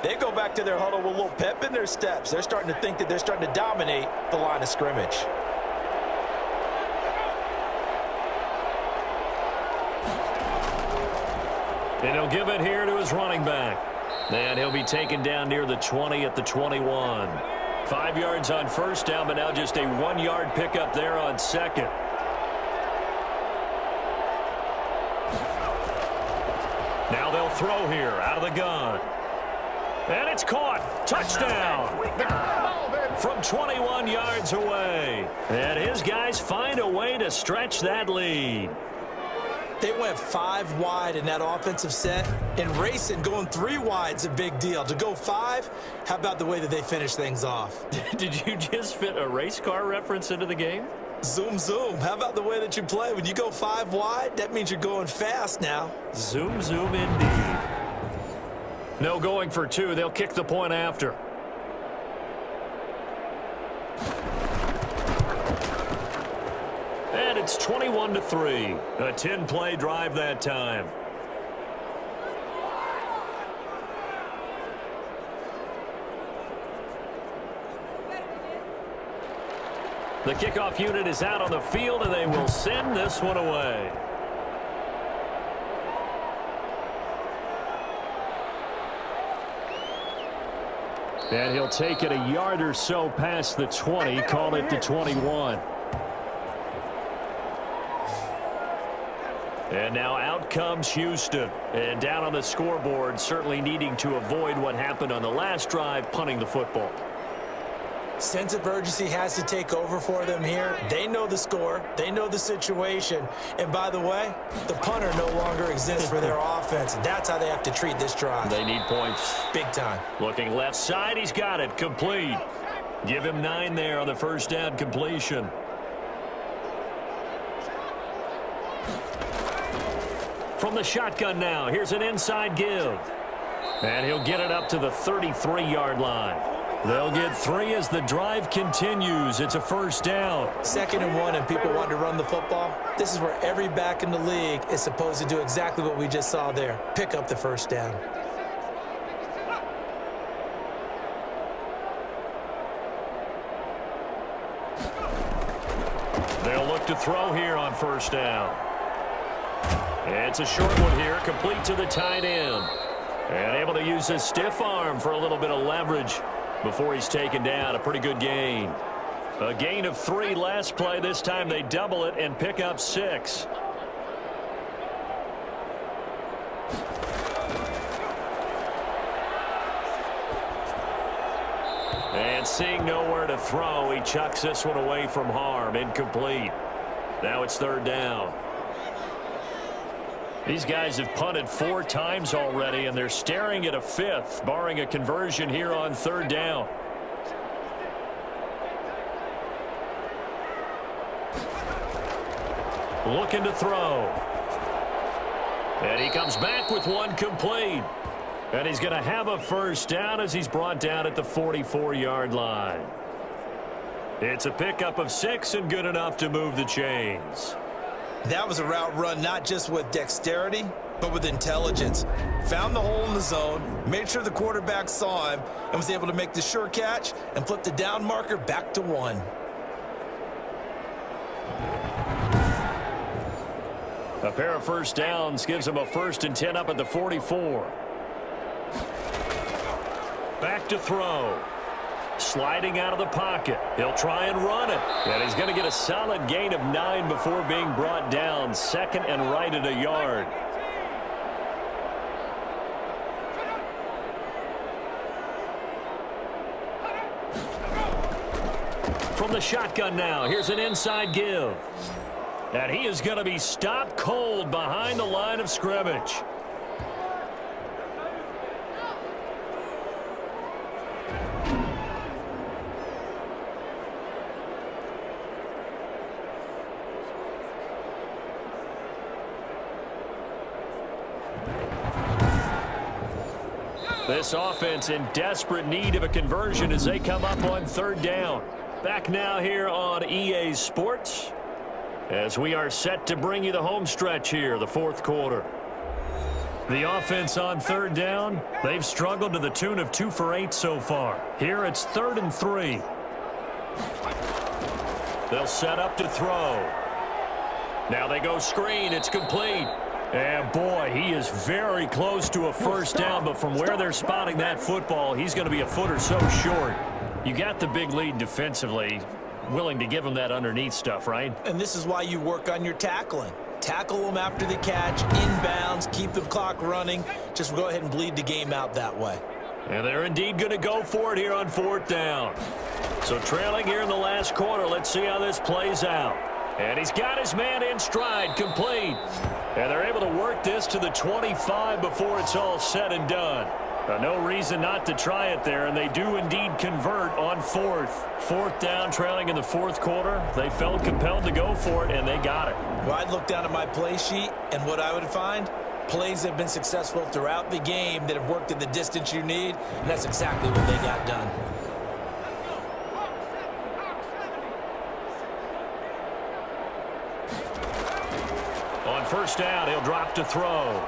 they go back to their huddle with a little pep in their steps. They're starting to think that they're starting to dominate the line of scrimmage. And he'll give it here to his running back. And he'll be taken down near the 20 at the 21. 5 yards on first down, but now just a 1-yard pickup there on second. Now they'll throw here out of the gun. And it's caught. Touchdown. From 21 yards away. And his guys find a way to stretch that lead. They went 5 wide in that offensive set, and racing going 3 wide is a big deal. To go 5, how about the way that they finish things off? Did you just fit a race car reference into the game? Zoom, zoom. How about the way that you play? When you go 5 wide, that means you're going fast now. Zoom, zoom indeed. No going for 2. They'll kick the point after. And it's 21-3. A 10-play drive that time. The kickoff unit is out on the field, and they will send this one away. And he'll take it a yard or so past the 20, call it the 21. And now out comes Houston. And down on the scoreboard, certainly needing to avoid what happened on the last drive, punting the football. Sense of urgency has to take over for them here. They know the score. They know the situation. And by the way, the punter no longer exists for their offense. That's how they have to treat this drive. They need points. Big time. Looking left side, he's got it. Complete. Give him 9 there on the first down completion. From the shotgun now, here's an inside give. And he'll get it up to the 33-yard line. They'll get 3 as the drive continues. It's a first down. 2nd and 1, and people want to run the football. This is where every back in the league is supposed to do exactly what we just saw there. Pick up the first down. They'll look to throw here on first down. It's a short one here, complete to the tight end. And able to use his stiff arm for a little bit of leverage before he's taken down. A pretty good gain. A gain of 3 last play. This time they double it and pick up 6. And seeing nowhere to throw, he chucks this one away from harm. Incomplete. Now it's 3rd down. These guys have punted 4 times already, and they're staring at a 5th, barring a conversion here on 3rd down. Looking to throw. And he comes back with one complete. And he's going to have a 1st down as he's brought down at the 44-yard line. It's a pickup of 6 and good enough to move the chains. That was a route run not just with dexterity, but with intelligence. Found the hole in the zone, made sure the quarterback saw him, and was able to make the sure catch and flip the down marker back to 1. A pair of 1st downs gives him a 1st and 10 up at the 44. Back to throw. Sliding out of the pocket. He'll try and run it. And he's going to get a solid gain of 9 before being brought down. 2nd and right at a yard. From the shotgun now, here's an inside give. And he is going to be stopped cold behind the line of scrimmage. This offense in desperate need of a conversion as they come up on 3rd down. Back now here on EA Sports as we are set to bring you the home stretch here, the 4th quarter. The offense on 3rd down, they've struggled to the tune of 2 for 8 so far. Here it's 3rd and 3. They'll set up to throw. Now they go screen. It's complete. And boy, he is very close to a 1st down, but from where they're spotting that football, he's going to be a foot or so short. You got the big lead defensively, willing to give him that underneath stuff, right? And this is why you work on your tackling. Tackle them after the catch, inbounds, keep the clock running. Just go ahead and bleed the game out that way. And they're indeed going to go for it here on 4th down. So trailing here in the last quarter, let's see how this plays out. And he's got his man in stride, complete. And they're able to work this to the 25 before it's all said and done. No reason not to try it there, and they do indeed convert on 4th. 4th down, trailing in the 4th quarter. They felt compelled to go for it, and they got it. Well, I'd look down at my play sheet, and what I would find, plays have been successful throughout the game that have worked at the distance you need, and that's exactly what they got done. On 1st down, he'll drop to throw.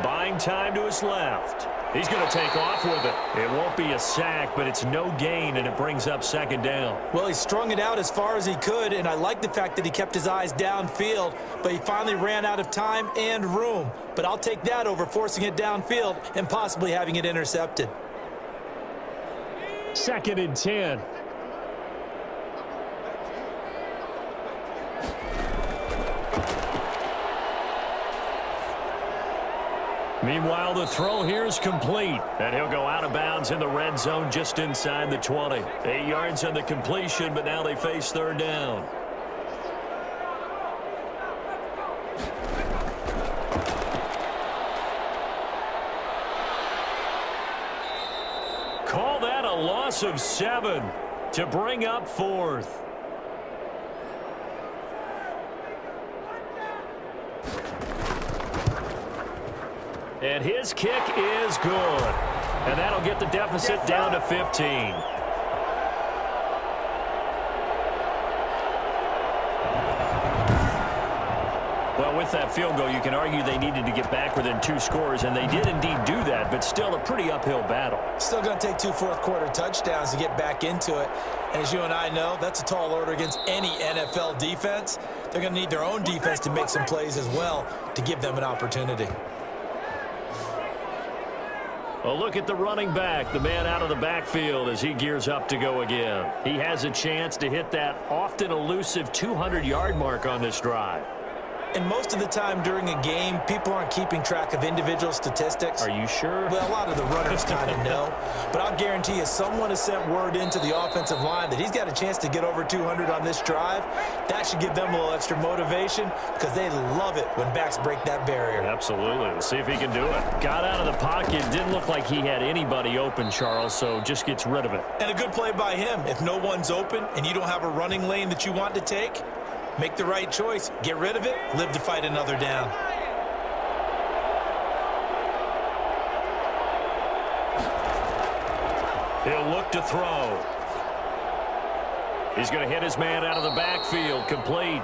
Buying time to his left. He's going to take off with it. It won't be a sack, but it's no gain, and it brings up 2nd down. Well, he strung it out as far as he could, and I like the fact that he kept his eyes downfield, but he finally ran out of time and room. But I'll take that over forcing it downfield and possibly having it intercepted. 2nd and 10. Meanwhile, the throw here is complete, and he'll go out of bounds in the red zone just inside the 20. 8 yards on the completion, but now they face 3rd down. Call that a loss of 7 to bring up 4th. And his kick is good. And that'll get the deficit down to 15. Well, with that field goal, you can argue they needed to get back within 2 scores, and they did indeed do that, but still a pretty uphill battle. Still going to take 2 fourth-quarter touchdowns to get back into it. And as you and I know, that's a tall order against any NFL defense. They're going to need their own defense to make some plays as well to give them an opportunity. A look at the running back, the man out of the backfield as he gears up to go again. He has a chance to hit that often elusive 200-yard mark on this drive. And most of the time during a game, people aren't keeping track of individual statistics. Are you sure? Well, a lot of the runners kind of know. But I'll guarantee you, someone has sent word into the offensive line that he's got a chance to get over 200 on this drive. That should give them a little extra motivation because they love it when backs break that barrier. Absolutely. We'll see if he can do it. Got out of the pocket. Didn't look like he had anybody open, Charles, so just gets rid of it. And a good play by him. If no one's open and you don't have a running lane that you want to take, make the right choice. Get rid of it. Live to fight another down. He'll look to throw. He's going to hit his man out of the backfield. Complete.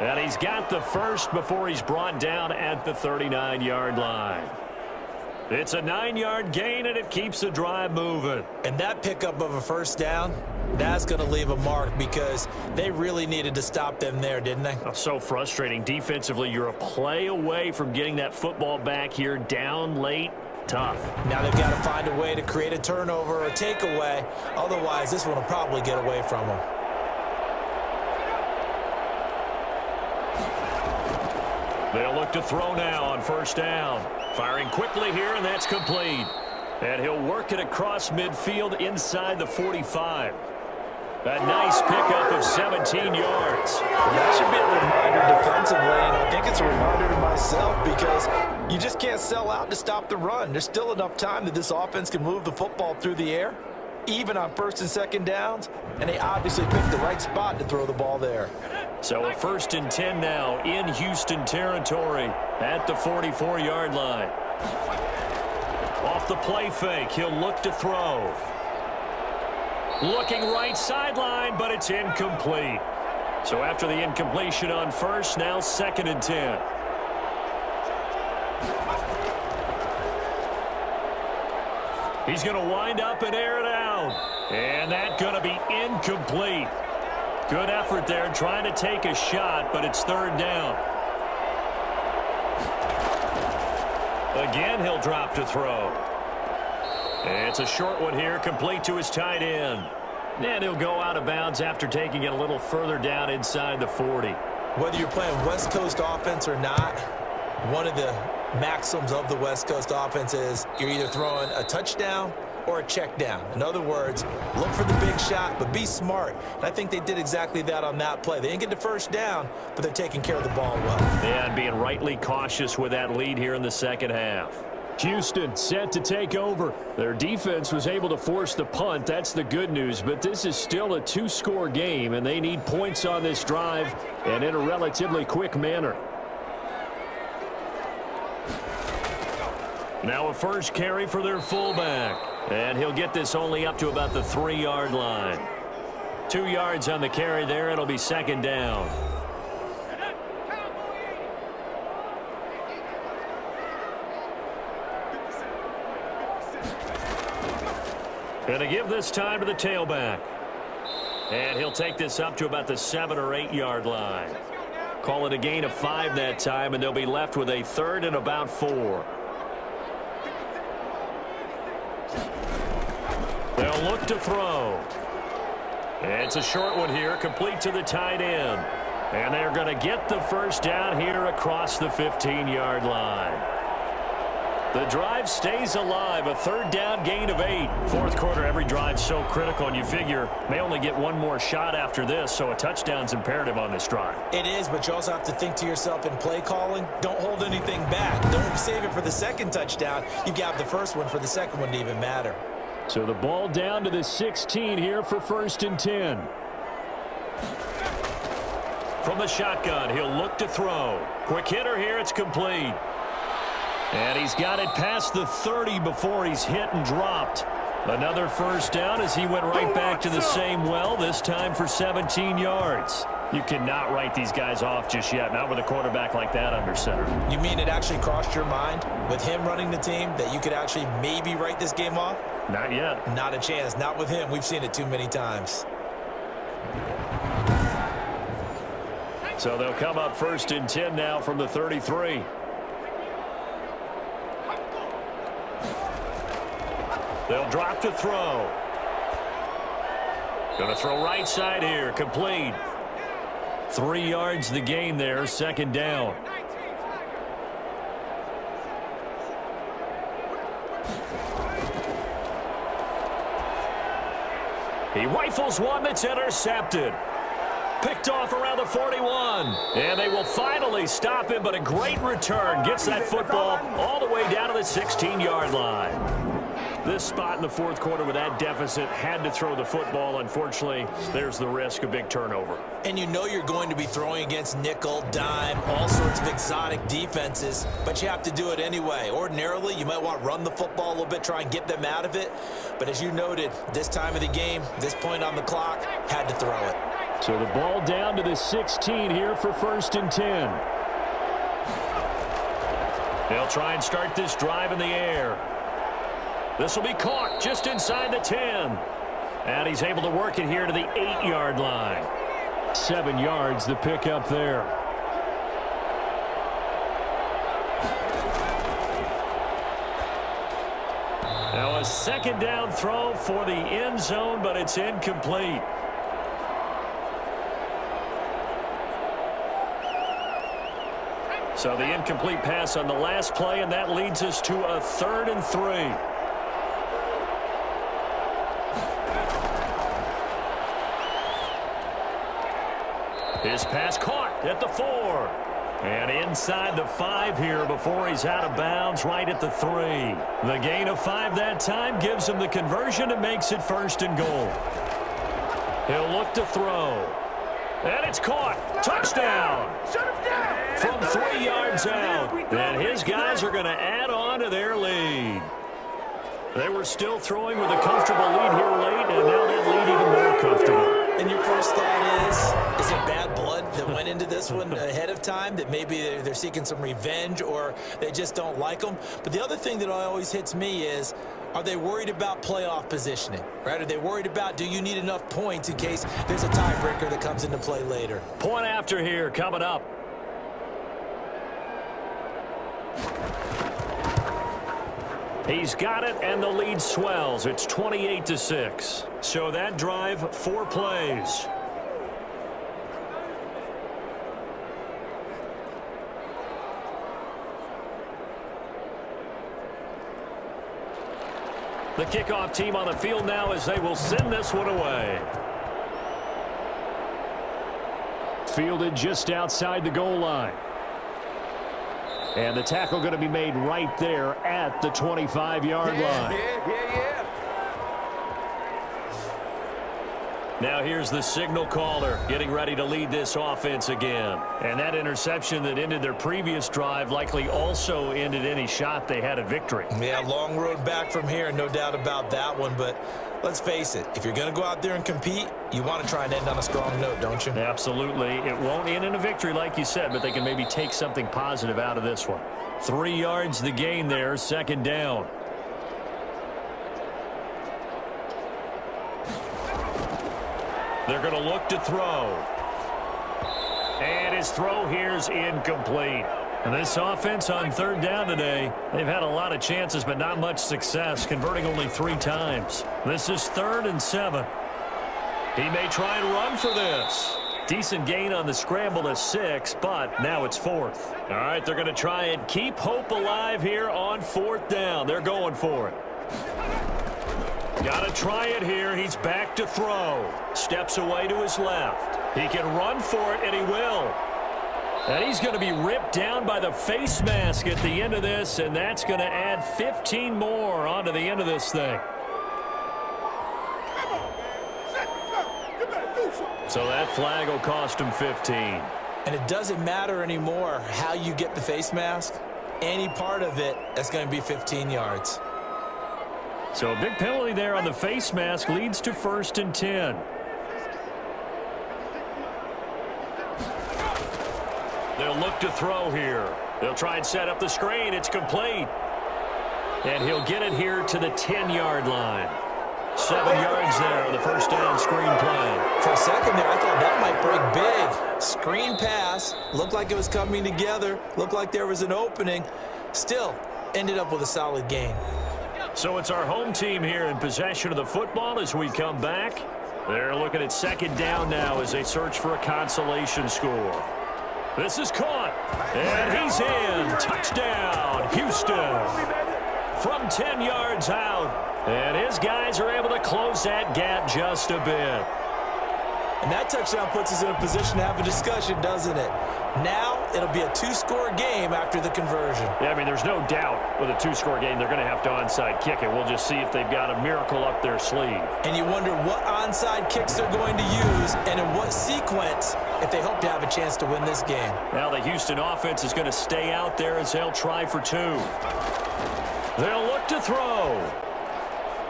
And he's got the first before he's brought down at the 39-yard line. It's a 9-yard gain, and it keeps the drive moving. And that pickup of a first down, that's going to leave a mark because they really needed to stop them there, didn't they? Oh, so frustrating. Defensively, you're a play away from getting that football back here down late. Tough. Now they've got to find a way to create a turnover or a takeaway. Otherwise, this one will probably get away from them. They'll look to throw now on first down. Firing quickly here, and that's complete. And he'll work it across midfield inside the 45. A nice pickup of 17 yards. That should be a reminder defensively, and I think it's a reminder to myself because you just can't sell out to stop the run. There's still enough time that this offense can move the football through the air, even on first and second downs, and they obviously picked the right spot to throw the ball there. So a 1st and 10 now in Houston territory at the 44-yard line. Off the play fake, he'll look to throw. Looking right sideline, but it's incomplete. So after the incompletion on first, now 2nd and 10. He's going to wind up and air it out. And that's going to be incomplete. Good effort there trying to take a shot, but it's 3rd down. Again, he'll drop to throw. It's a short one here, complete to his tight end. And he'll go out of bounds after taking it a little further down inside the 40. Whether you're playing West Coast offense or not, one of the maxims of the West Coast offense is you're either throwing a touchdown or a check down. In other words, look for the big shot, but be smart. And I think they did exactly that on that play. They didn't get the first down, but they're taking care of the ball well. Yeah, and being rightly cautious with that lead here in the second half. Houston set to take over. Their defense was able to force the punt. That's the good news, but this is still a 2-score game, and they need points on this drive and in a relatively quick manner. Now a first carry for their fullback. And he'll get this only up to about the 3-yard line. 2 yards on the carry there. It'll be 2nd down. Gonna give this time to the tailback. And he'll take this up to about the 7 or 8 yard line. Call it a gain of 5 that time, and they'll be left with a 3rd and about 4. They'll look to throw. It's a short one here, complete to the tight end. And they're going to get the first down here across the 15-yard line. The drive stays alive, a 3rd down gain of 8. 4th quarter, every drive so critical, and you figure may only get one more shot after this, so a touchdown's imperative on this drive. It is, but you also have to think to yourself in play calling, don't hold anything back. Don't save it for the 2nd touchdown. You got the first one for the 2nd one to even matter. So the ball down to the 16 here for 1st and 10. From the shotgun, he'll look to throw. Quick hitter here, it's complete. And he's got it past the 30 before he's hit and dropped. Another first down as he went right back to the same well, this time for 17 yards. You cannot write these guys off just yet, not with a quarterback like that under center. You mean it actually crossed your mind with him running the team that you could actually maybe write this game off? Not yet. Not a chance. Not with him. We've seen it too many times. So they'll come up 1st and 10 now from the 33. They'll drop to throw. Going to throw right side here. Complete. 3 yards the gain there, second down. He rifles one that's intercepted. Picked off around the 41. And they will finally stop him, but a great return. Gets that football all the way down to the 16-yard line. This spot in the fourth quarter with that deficit, had to throw the football. Unfortunately, there's the risk of big turnover. And you know you're going to be throwing against nickel, dime, all sorts of exotic defenses, but you have to do it anyway. Ordinarily, you might want to run the football a little bit, try and get them out of it. But as you noted, this time of the game, this point on the clock, had to throw it. So the ball down to the 16 here for 1st and 10. They'll try and start this drive in the air. This will be caught just inside the 10. And he's able to work it here to the 8-yard line. 7 yards the pickup there. Now a second down throw for the end zone, but it's incomplete. So the incomplete pass on the last play, and that leads us to a 3rd and 3. His pass caught at the 4. And inside the 5 here before he's out of bounds, right at the 3. The gain of 5 that time gives him the conversion and makes it 1st and goal. He'll look to throw. And it's caught. Touchdown. Shut him down. From 3 yards out. And his guys are going to add on to their lead. They were still throwing with a comfortable lead here late, and now that lead even more comfortable. And your first thought is it bad blood that went into this one ahead of time, that maybe they're seeking some revenge or they just don't like them? But the other thing that always hits me is, are they worried about playoff positioning, right? Are they worried about, do you need enough points in case there's a tiebreaker that comes into play later? Point after here coming up. He's got it, and the lead swells. It's 28-6. So that drive, 4 plays. The kickoff team on the field now as they will send this one away. Fielded just outside the goal line. And the tackle going to be made right there at the 25-yard line. Now here's the signal caller getting ready to lead this offense again. And that interception that ended their previous drive likely also ended any shot they had at victory. Yeah, long road back from here, no doubt about that one. But let's face it, if you're going to go out there and compete, you want to try and end on a strong note, don't you? Absolutely. It won't end in a victory like you said, but they can maybe take something positive out of this one. 3 yards the gain there, second down. They're going to look to throw. And his throw here is incomplete. And this offense on 3rd down today, they've had a lot of chances but not much success, converting only 3 times. This is 3rd and 7. He may try and run for this. Decent gain on the scramble to 6, but now it's 4th. All right, they're going to try and keep hope alive here on 4th down. They're going for it. Got to try it here. He's back to throw. Steps away to his left. He can run for it, and he will. And he's going to be ripped down by the face mask at the end of this, and that's going to add 15 more onto the end of this thing. So that flag will cost him 15. And it doesn't matter anymore how you get the face mask. Any part of it, that's going to be 15 yards. So a big penalty there on the face mask leads to 1st and 10. They'll look to throw here. They'll try and set up the screen. It's complete. And he'll get it here to the 10-yard line. 7 yards there on the first down screen play. For a second there, I thought that might break big. Screen pass. Looked like it was coming together. Looked like there was an opening. Still, ended up with a solid gain. So it's our home team here in possession of the football as we come back. They're looking at second down now as they search for a consolation score. This is caught, and he's in. Touchdown, Houston. From 10 yards out, and his guys are able to close that gap just a bit. And that touchdown puts us in a position to have a discussion, doesn't it? Now it'll be a two-score game after the conversion. Yeah, I mean, there's no doubt with a two-score game they're going to have to onside kick it. We'll just see if they've got a miracle up their sleeve. And you wonder what onside kicks they're going to use and in what sequence if they hope to have a chance to win this game. Now the Houston offense is going to stay out there as they'll try for two. They'll look to throw.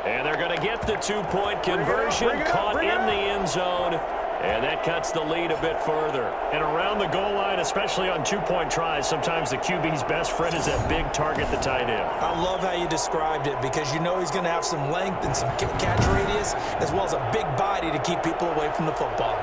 And they're going to get the two-point conversion, caught in the end zone. And that cuts the lead a bit further. And around the goal line, especially on two-point tries, sometimes the QB's best friend is that big target, the tight end. I love how you described it because you know he's going to have some length and some catch radius as well as a big body to keep people away from the football.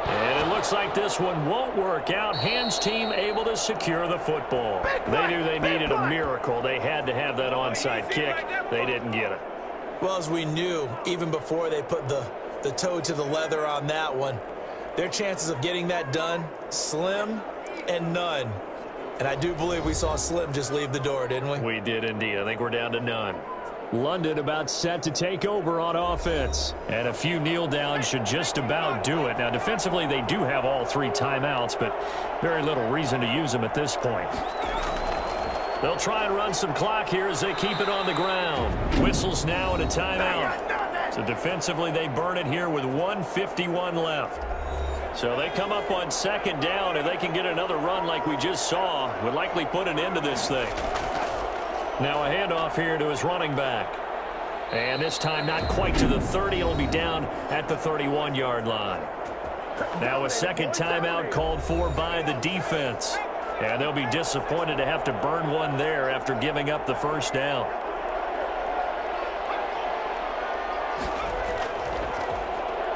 And it looks like this one won't work out. Hands team able to secure the football. They knew they needed a miracle. They had to have that onside kick. They didn't get it. Well, as we knew, even before they put the toe to the leather on that one, their chances of getting that done, slim and none. And I do believe we saw Slim just leave the door, didn't we? We did indeed. I think we're down to none. London about set to take over on offense. And a few kneel downs should just about do it. Now, defensively, they do have all three timeouts, but very little reason to use them at this point. They'll try and run some clock here as they keep it on the ground. Whistles now and a timeout. So defensively, they burn it here with 1:51 left. So they come up on second down. If they can get another run like we just saw, would likely put an end to this thing. Now a handoff here to his running back. And this time not quite to the 30. It'll be down at the 31-yard line. Now a second timeout called for by the defense. And they'll be disappointed to have to burn one there after giving up the first down.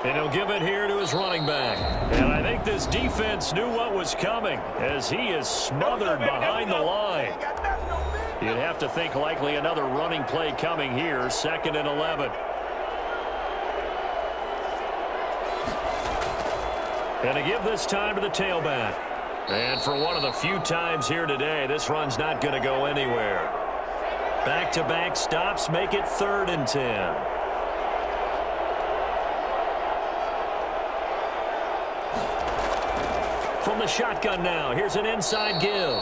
And he'll give it here to his running back. And I think this defense knew what was coming as he is smothered behind the line. You'd have to think likely another running play coming here, 2nd and 11. And to give this time to the tailback. And for one of the few times here today, this run's not going to go anywhere. Back-to-back stops make it 3rd and 10. From the shotgun now, here's an inside give.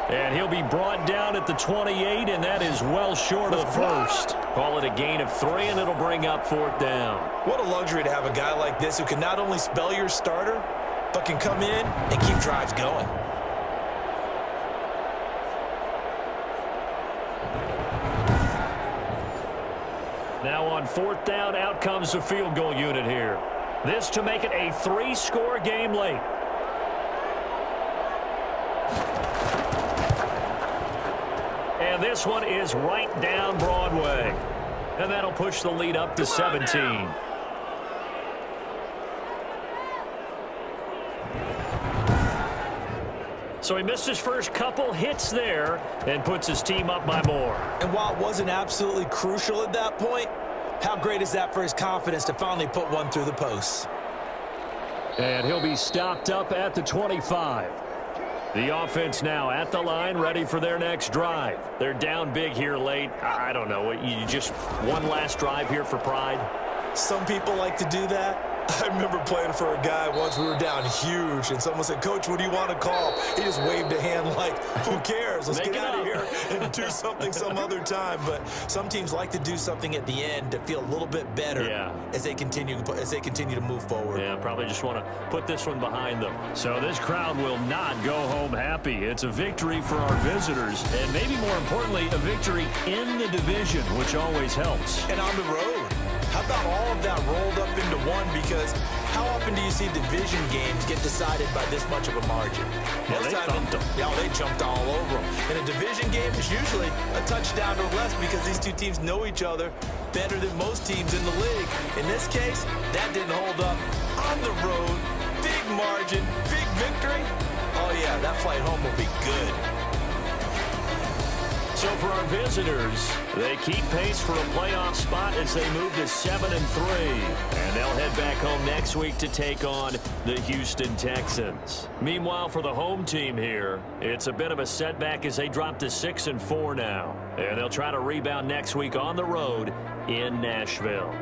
And he'll be brought down at the 28, and that is well short of the first. Call it a gain of 3, and it'll bring up 4th down. What a luxury to have a guy like this who can not only spell your starter, but can come in and keep drives going. Now on 4th down, out comes the field goal unit here. This to make it a 3-score game late. And this one is right down Broadway. And that'll push the lead up to 17. So he missed his first couple hits there and puts his team up by more. And while it wasn't absolutely crucial at that point, how great is that for his confidence to finally put one through the posts? And he'll be stopped up at the 25. The offense now at the line, ready for their next drive. They're down big here late. I don't know. You just one last drive here for pride? Some people like to do that. I remember playing for a guy once. We were down huge, and someone said, "Coach, what do you want to call?" He just waved a hand like, who cares? Let's get out of here and do something some other time. But some teams like to do something at the end to feel a little bit better as they continue to move forward. Yeah, probably just want to put this one behind them. So this crowd will not go home happy. It's a victory for our visitors, and maybe more importantly, a victory in the division, which always helps. And on the road. How about all of that rolled up into one? Because how often do you see division games get decided by this much of a margin? Most times, they jumped all over them. In a division game, it's usually a touchdown or less because these two teams know each other better than most teams in the league. In this case, that didn't hold up. On the road, big margin, big victory. Oh, yeah, that flight home will be good. So for our visitors, they keep pace for a playoff spot as they move to 7-3. And they'll head back home next week to take on the Houston Texans. Meanwhile, for the home team here, it's a bit of a setback as they drop to 6-4 now. And they'll try to rebound next week on the road in Nashville.